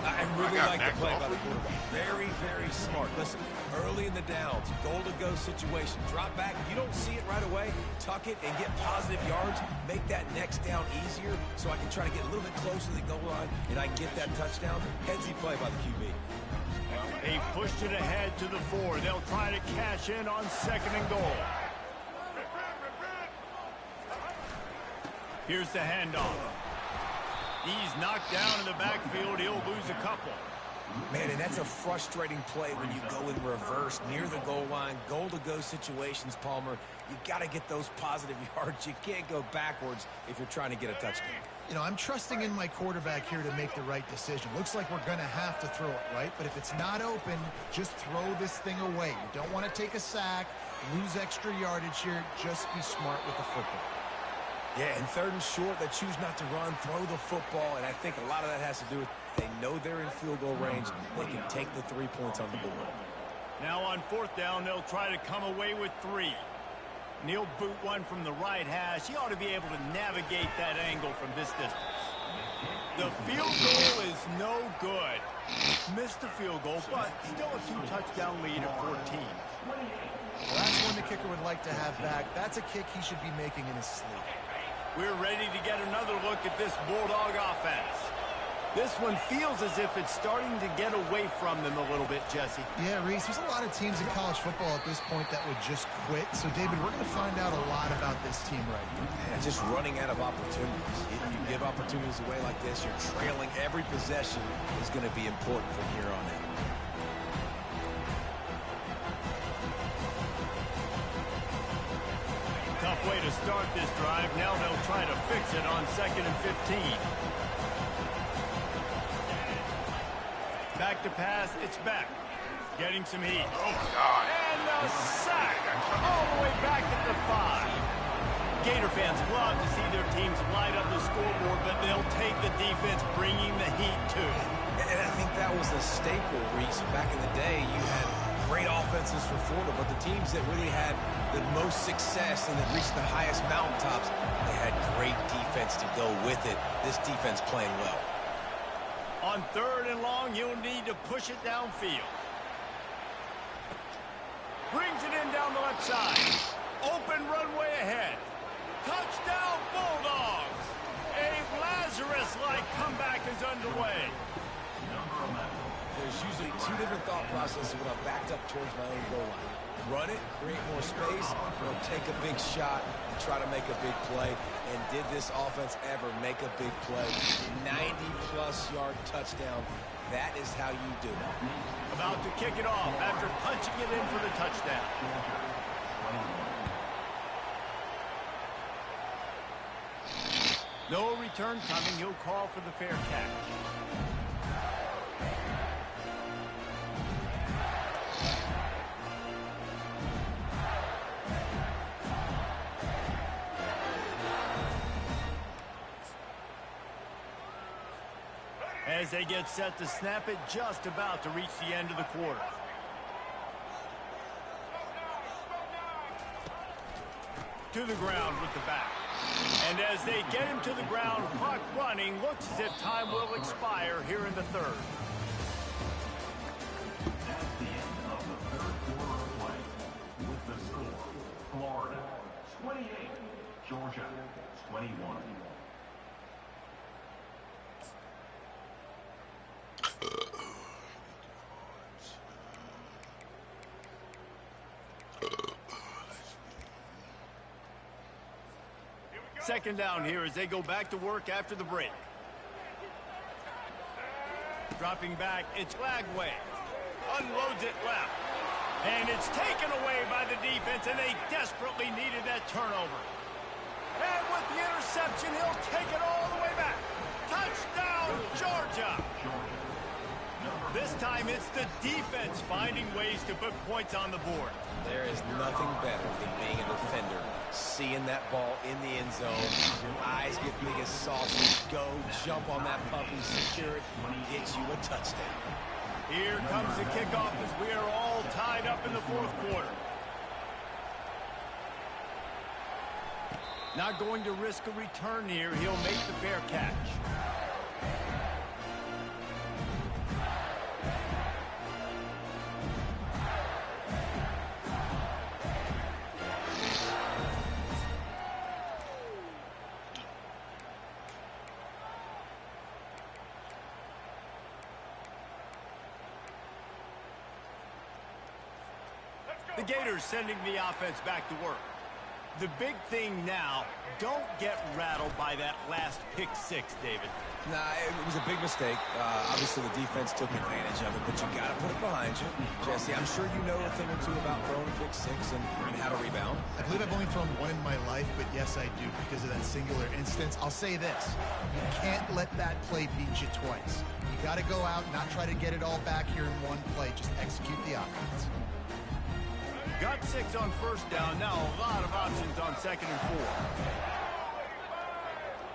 I really like the play by the quarterback. Very, very smart. Listen, early in the downs, goal-to-go situation. Drop back. You don't see it right away. Tuck it and get positive yards. Make that next down easier so I can try to get a little bit closer to the goal line and I can get that touchdown. Headsy play by the QB. They pushed it ahead to the 4. They'll try to cash in on 2nd and goal. Here's the handoff. He's knocked down in the backfield. He'll lose a couple. Man, and that's a frustrating play when you go in reverse near the goal line. Goal-to-go situations, Palmer. You got to get those positive yards. You can't go backwards if you're trying to get a touchdown. You know, I'm trusting in my quarterback here to make the right decision. Looks like we're going to have to throw it, right? But if it's not open, just throw this thing away. You don't want to take a sack, lose extra yardage here. Just be smart with the football. Yeah, and 3rd and short, they choose not to run, throw the football, and I think a lot of that has to do with they know they're in field goal range. They can take the 3 points on the board. Now on 4th down, they'll try to come away with 3. Neil boot one from the right hash. He ought to be able to navigate that angle from this distance. The field goal is no good. Missed the field goal, but still a 2-touchdown lead at 14. Well, that's one the kicker would like to have back. That's a kick he should be making in his sleep. We're ready to get another look at this Bulldog offense. This one feels as if it's starting to get away from them a little bit, Jesse. Yeah, Reese, there's a lot of teams in college football at this point that would just quit. So, David, we're going to find out a lot about this team right here. Yeah, just running out of opportunities. You give opportunities away like this, you're trailing every possession is going to be important from here on in. Tough way to start this drive. Now they'll try to fix it on 2nd and 15. Back to pass. It's back. Getting some heat. Oh, my God. And the sack. All the way back at the 5. Gator fans love to see their teams light up the scoreboard, but they'll take the defense bringing the heat too. And I think that was a staple, Reese. Back in the day, you had great offenses for Florida, but the teams that really had the most success and that reached the highest mountaintops, they had great defense to go with it. This defense playing well. On 3rd and long, you'll need to push it downfield. Brings it in down the left side. Open runway ahead. Touchdown Bulldogs! A Lazarus-like comeback is underway. There's usually 2 different thought processes when I'm backed up towards my own goal line. Run it, create more space, or take a big shot and try to make a big play. And did this offense ever make a big play? 90-plus yard touchdown. That is how you do it. About to kick it off after punching it in for the touchdown. No return coming. He'll call for the fair catch. As they get set to snap it, just about to reach the end of the quarter. To the ground with the back. And as they get him to the ground, clock running, looks as if time will expire here in the 3rd. That's the end of the 3rd quarter of play. With the score, Florida 28, Georgia 21. Second down here as they go back to work after the break. Dropping back, it's Lagway. Unloads it left. And it's taken away by the defense, and they desperately needed that turnover. And with the interception, he'll take it all the way back. Touchdown, Georgia! This time, it's the defense finding ways to put points on the board. There is nothing better than being a defender. Seeing that ball in the end zone, your eyes get big as sausage. Go, jump on that puppy, secure it, get you a touchdown. Here comes the kickoff as we are all tied up in the fourth quarter. Not going to risk a return here. He'll make the fair catch. The Gators sending the offense back to work. The big thing now, don't get rattled by that last pick six, David. Nah, it was a big mistake. Obviously, the defense took advantage of it, but you got to put it behind you. Jesse, I'm sure you know a thing or two about throwing a pick six and how to rebound. I believe I've only thrown one in my life, but yes, I do because of that singular instance. I'll say this. You can't let that play beat you twice. You got to go out, not try to get it all back here in one play. Just execute the offense. Got 6 on first down. Now a lot of options on second and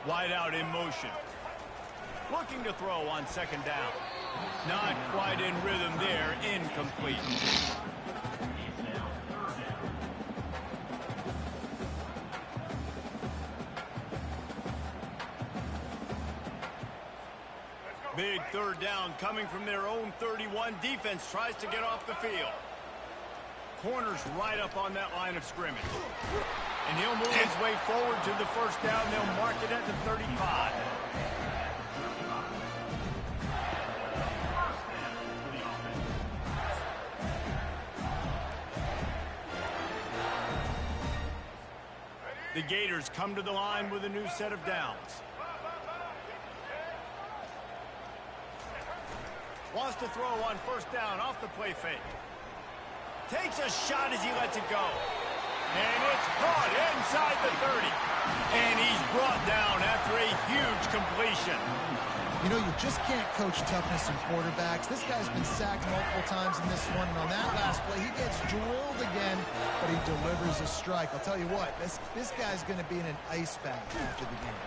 4. Wide out in motion. Looking to throw on second down. Not quite in rhythm there. Incomplete. Big third down coming from their own 31. Defense tries to get off the field. Corner's right up on that line of scrimmage. And he'll move his way forward to the first down. They'll mark it at the 35. The Gators come to the line with a new set of downs. Wants to throw on first down off the play fake. Takes a shot as he lets it go. And it's caught inside the 30. And he's brought down after a huge completion. You know, you just can't coach toughness in quarterbacks. This guy's been sacked multiple times in this one, and on that last play, he gets drilled again, but he delivers a strike. I'll tell you what, this guy's going to be in an ice bath after the game.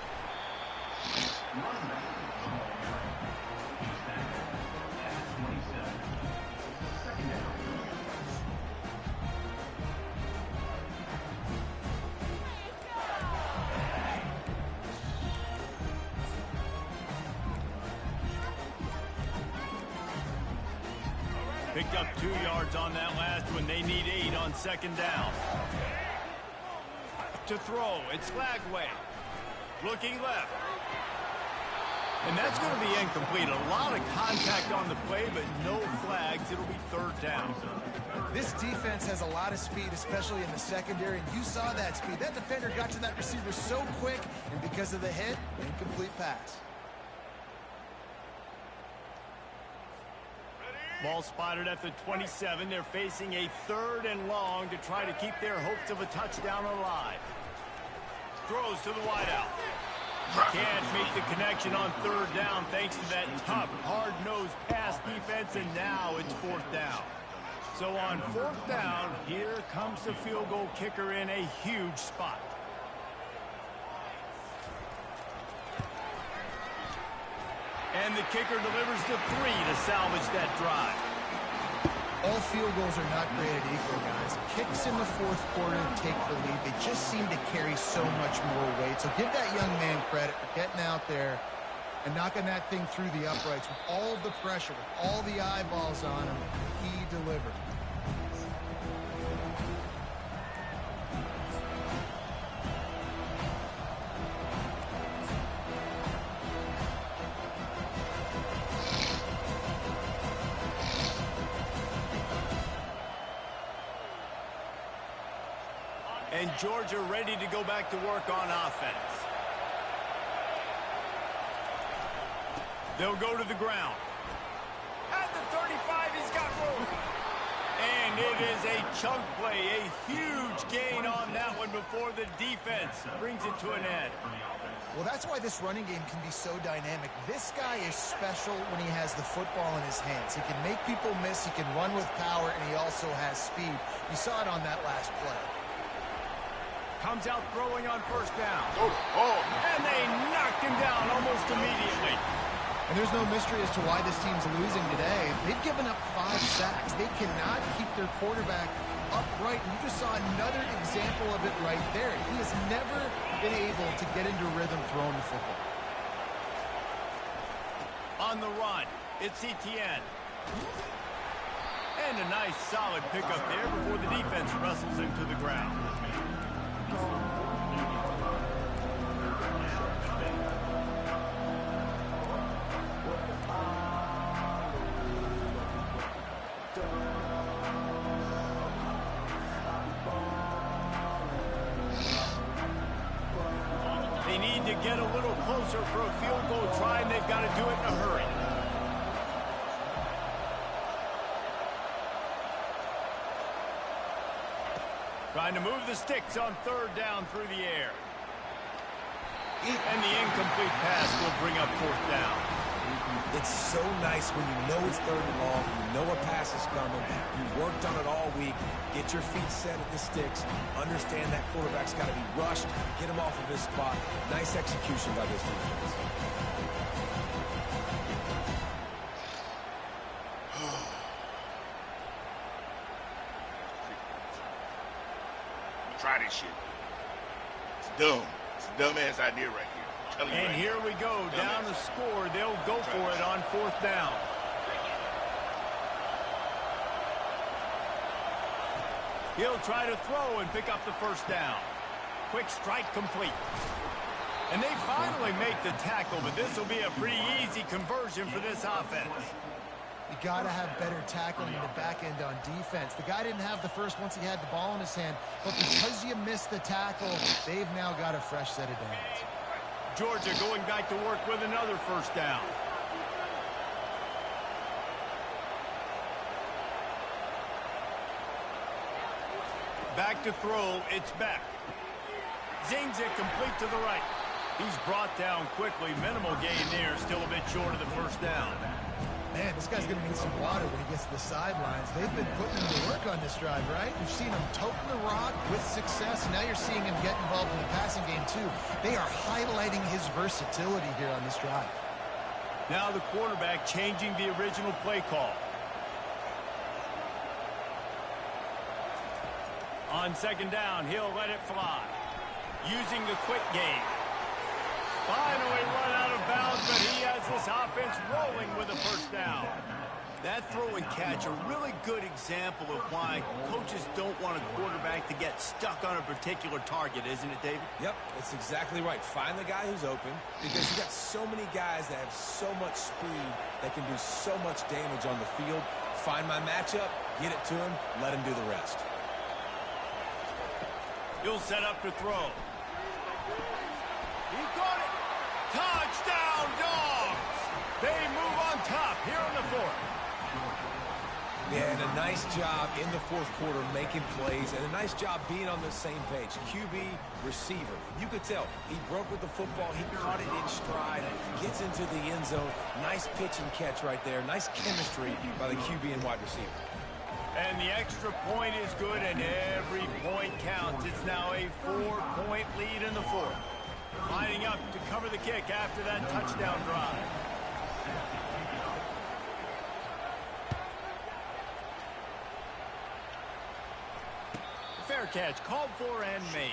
Picked up 2 yards on that last one. They need 8 on second down. To throw, it's Lagway. Looking left. And that's going to be incomplete. A lot of contact on the play, but no flags. It'll be third down. This defense has a lot of speed, especially in the secondary, and you saw that speed. That defender got to that receiver so quick, and because of the hit, incomplete pass. Ball spotted at the 27. They're facing a 3rd and long to try to keep their hopes of a touchdown alive. Throws to the wideout. Can't make the connection on 3rd down thanks to that tough, hard-nosed pass defense, and now it's 4th down. So on 4th down, here comes the field goal kicker in a huge spot. And the kicker delivers the 3 to salvage that drive. All field goals are not created equal, guys. Kicks in the 4th quarter take the lead. They just seem to carry so much more weight. So give that young man credit for getting out there and knocking that thing through the uprights with all of the pressure, with all the eyeballs on him. He delivered. And Georgia ready to go back to work on offense. They'll go to the ground. At the 35, he's got room. And it is a chunk play, a huge gain on that one before the defense brings it to an end. Well, that's why this running game can be so dynamic. This guy is special when he has the football in his hands. He can make people miss, he can run with power, and he also has speed. You saw it on that last play. Comes out throwing on first down. Oh. And they knocked him down almost immediately. And there's no mystery as to why this team's losing today. They've given up 5 sacks. They cannot keep their quarterback upright. And you just saw another example of it right there. He has never been able to get into rhythm throwing the football. On the run, it's Etienne. And a nice solid pickup there before the defense wrestles him to the ground. They need to get a little closer for a field goal try, and they've got to do it in a hurry. Trying to move the sticks on third down through the air. And the incomplete pass will bring up fourth down. It's so nice when you know it's third and long, you know a pass is coming, you worked on it all week, get your feet set at the sticks, understand that quarterback's got to be rushed, get him off of his spot. Nice execution by this defense. Try this shit. It's dumb. It's a dumbass idea right here. I'm telling you And right here now. we go, down the score. They'll go for it on fourth down. He'll try to throw and pick up the first down. Quick strike complete. And they finally make the tackle, but this will be a pretty easy conversion for this offense. You got to have better tackling in the back end on defense. The guy didn't have the first once he had the ball in his hand, but because you missed the tackle, they've now got a fresh set of downs. Georgia going back to work with another first down. Back to throw, it's Beck. Zings it complete to the right. He's brought down quickly. Minimal gain there, still a bit short of the first down. Man, this guy's going to need some water when he gets to the sidelines. They've been putting him to work on this drive, right? You've seen him toting the rock with success. Now you're seeing him get involved in the passing game, too. They are highlighting his versatility here on this drive. Now the quarterback changing the original play call. On second down, he'll let it fly. Using the quick game. Finally run out of bounds, but he has this offense rolling with a first down. That throw and catch, a really good example of why coaches don't want a quarterback to get stuck on a particular target, isn't it, David? Yep, that's exactly right. Find the guy who's open, because you got so many guys that have so much speed that can do so much damage on the field. Find my matchup, get it to him, let him do the rest. He'll set up to throw. He got it. Touchdown, Dogs! They move on top here in the fourth. Yeah, and a nice job in the fourth quarter making plays, and a nice job being on the same page. QB, receiver. You could tell he broke with the football. He caught it in stride, gets into the end zone. Nice pitch and catch right there. Nice chemistry by the QB and wide receiver. And the extra point is good, and every point counts. It's now a 4-point lead in the fourth. Lining up to cover the kick after that touchdown drive. Fair catch called for and made.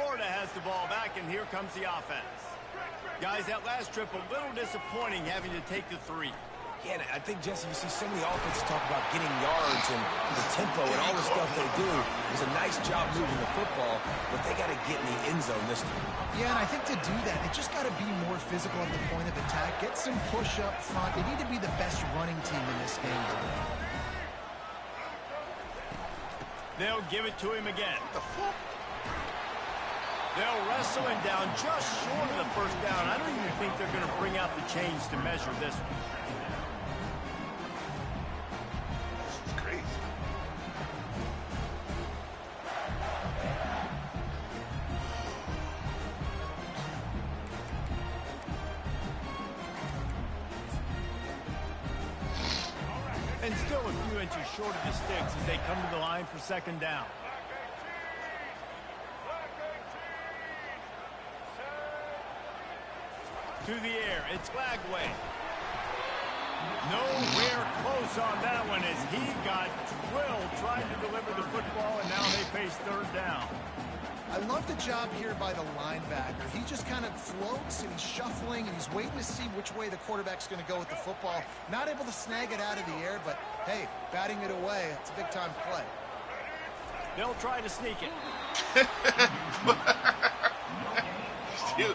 Florida has the ball back, and here comes the offense. Guys, that last trip a little disappointing having to take the 3. Yeah, I think, Jesse, you see so many offenses talk about getting yards and the tempo and all the stuff they do. It was a nice job moving the football, but they got to get in the end zone this time. Yeah, and I think to do that, they just got to be more physical at the point of attack. Get some push up front. They need to be the best running team in this game. They'll give it to him again. They'll wrestle him down just short of the first down. I don't even think they're going to bring out the chains to measure this one. This is crazy. And still a few inches short of the sticks as they come to the line for second down. To the air, it's Lagway. Nowhere close on that one as he got drilled trying to deliver the football, and now they face third down. I love the job here by the linebacker. He just kind of floats, and he's shuffling, and he's waiting to see which way the quarterback's going to go with the football. Not able to snag it out of the air, but, hey, batting it away, it's a big-time play. They'll try to sneak it. Still.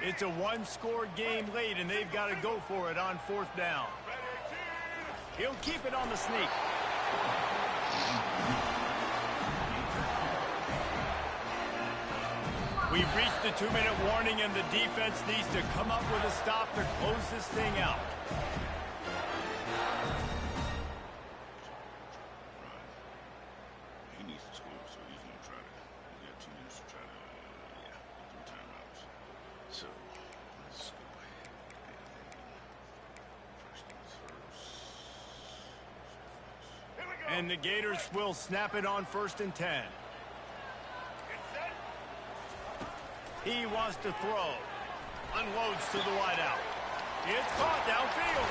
It's a one-score game late, and they've got to go for it on fourth down. He'll keep it on the sneak. We've reached the 2-minute warning, and the defense needs to come up with a stop to close this thing out. He needs to score, so he's going to try to. He's got 2 minutes to try to, get 3 timeouts. So, let's go ahead. First things first. And the Gators will snap it on 1st and 10. He wants to throw. Unloads to the wideout. It's caught downfield.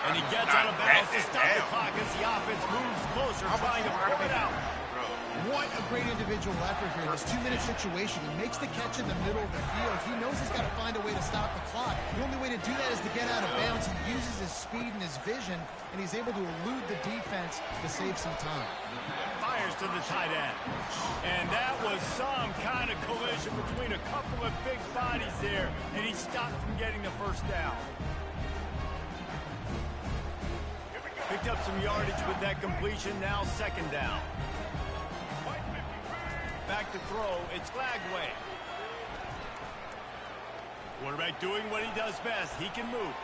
And he gets out of bounds to stop the clock as the offense moves closer, trying to pull it out. What a great individual effort here. This 2-minute situation. He makes the catch in the middle of the field. He knows he's got to find a way to stop the clock. The only way to do that is to get out of bounds. He uses his speed and his vision, and he's able to elude the defense to save some time. Fires to the tight end. And that was some kind of collision between a couple of big bodies there, and he stopped from getting the first down. Picked up some yardage with that completion, now second down. Back to throw, it's Lagway. Quarterback doing what he does best, he can move.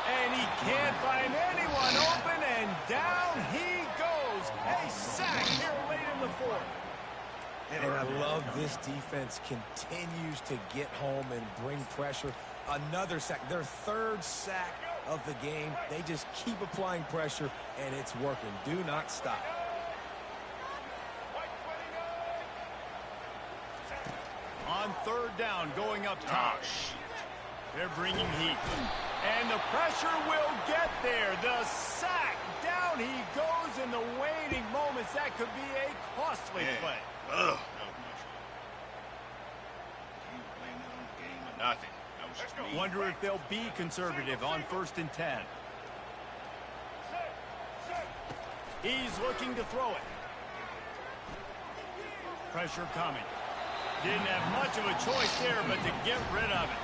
And he can't find anyone open, and down he goes. A sack here late in the fourth. And I love this defense continues to get home and bring pressure. Another sack, their 3rd sack of the game. They just keep applying pressure, and it's working. Do not stop. On 3rd down, going up top. They're bringing heat. And the pressure will get there. The sack. Down he goes in the waiting moments. That could be a costly play. Ugh. That was my fault. He was playing it on the game or nothing. That was just me. Wonder if they'll be conservative on 1st and 10. He's looking to throw it. Pressure coming. Didn't have much of a choice there, but to get rid of it.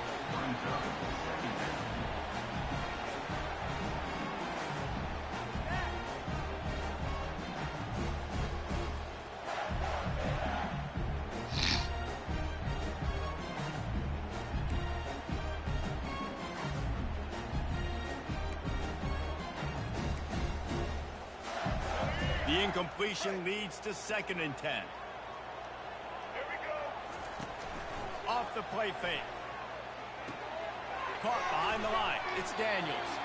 The incompletion leads to 2nd and 10. Off the play fake. Caught behind the line. It's Daniels.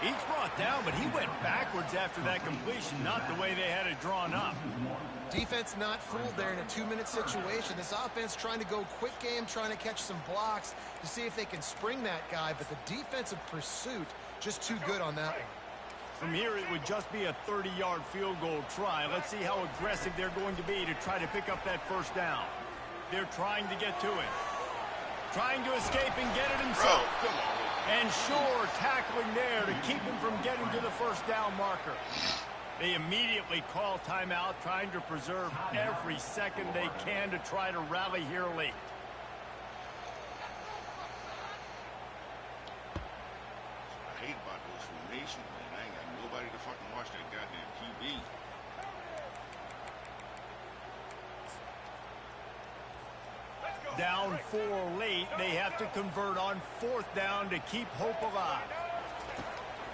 He's brought down, but he went backwards after that completion, not the way they had it drawn up. Defense not fooled there in a 2-minute situation. This offense trying to go quick game, trying to catch some blocks to see if they can spring that guy, but the defensive pursuit just too good on that one. From here, it would just be a 30-yard field goal try. Let's see how aggressive they're going to be to try to pick up that first down. They're trying to get to it. Trying to escape and get it himself. Bro, come on. And sure, tackling there to keep him from getting to the first down marker. They immediately call timeout, trying to preserve every second they can to try to rally here late. I hate about those formations, man. I ain't got nobody to fucking watch that goddamn QB. Down 4 late, they have to convert on 4th down to keep hope alive.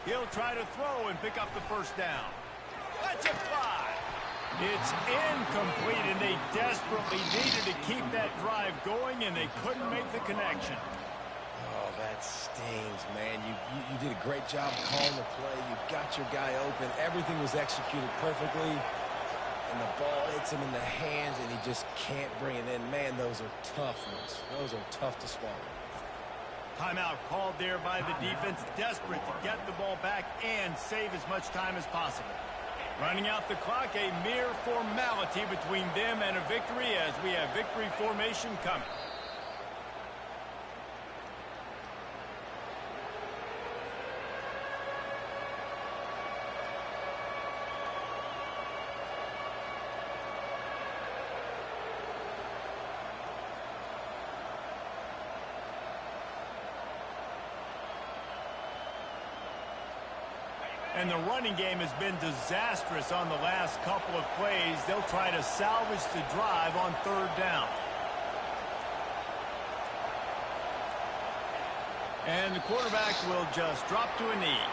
He'll try to throw and pick up the first down. That's a fly. It's incomplete, and they desperately needed to keep that drive going, and they couldn't make the connection. Oh, that stings, man. You did a great job calling the play. You got your guy open. Everything was executed perfectly. And the ball hits him in the hands, and he just can't bring it in. Man, those are tough ones. Those are tough to swallow. Timeout called there by the defense, desperate to get the ball back and save as much time as possible. Running out the clock, a mere formality between them and a victory as we have victory formation coming. And the running game has been disastrous on the last couple of plays. They'll try to salvage the drive on 3rd down. And the quarterback will just drop to a knee.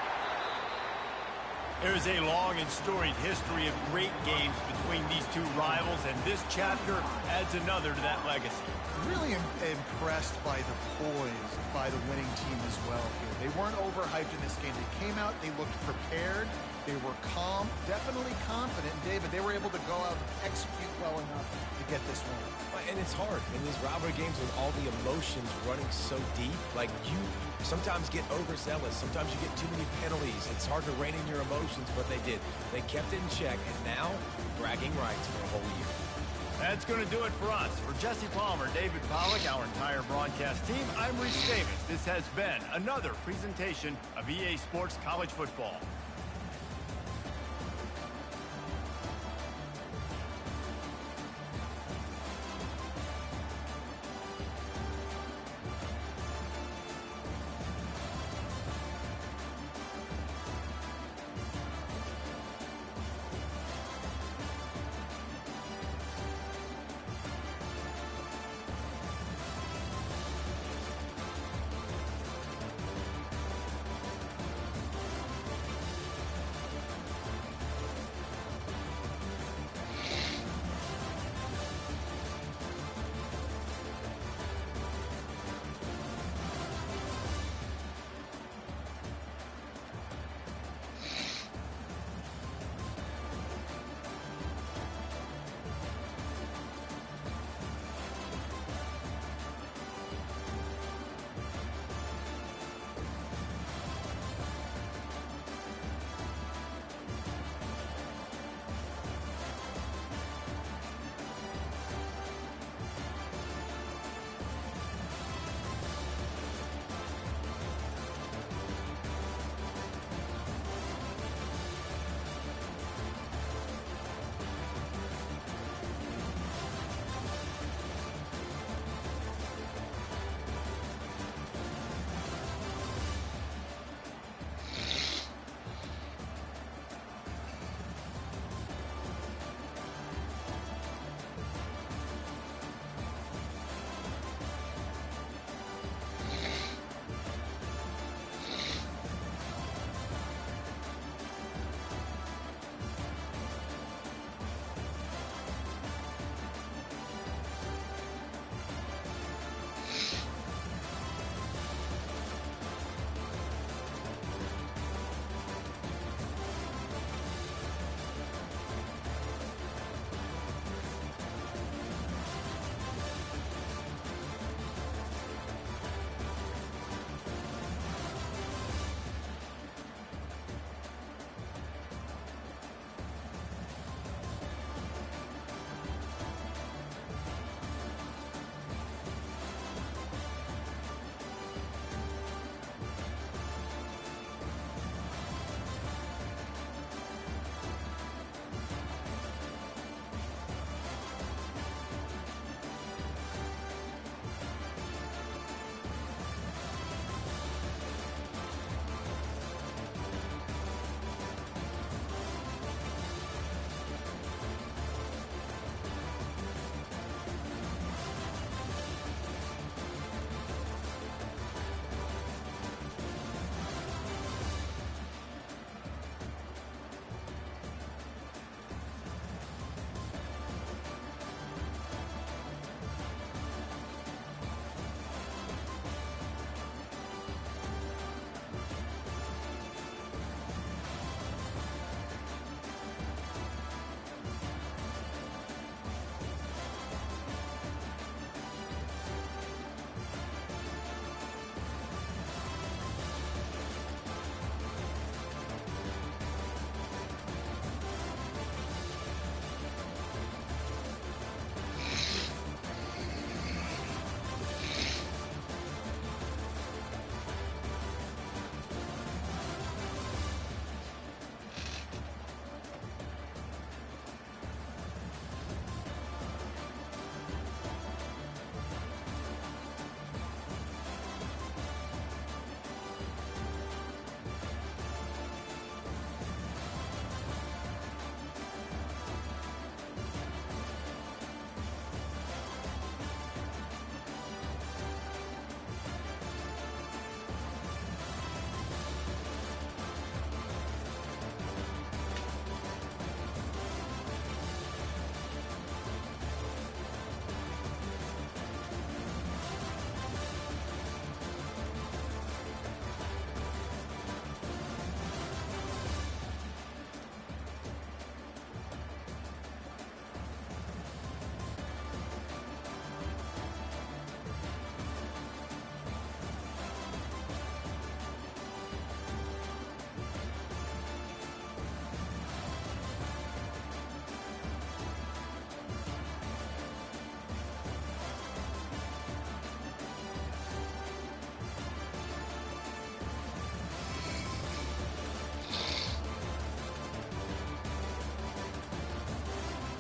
There's a long and storied history of great games between these two rivals, and this chapter adds another to that legacy. Really impressed by the poise by the winning team as well here. They weren't overhyped in this game. They came out, they looked prepared, they were calm, definitely confident. And David, they were able to go out and execute well enough to get this win. And it's hard in these rivalry games with all the emotions running so deep. Like, you sometimes get overzealous. Sometimes you get too many penalties. It's hard to rein in your emotions, but they did. They kept it in check, and now bragging rights for a whole year. That's going to do it for us. For Jesse Palmer, David Pollack, our entire broadcast team, I'm Reese Davis. This has been another presentation of EA Sports College Football.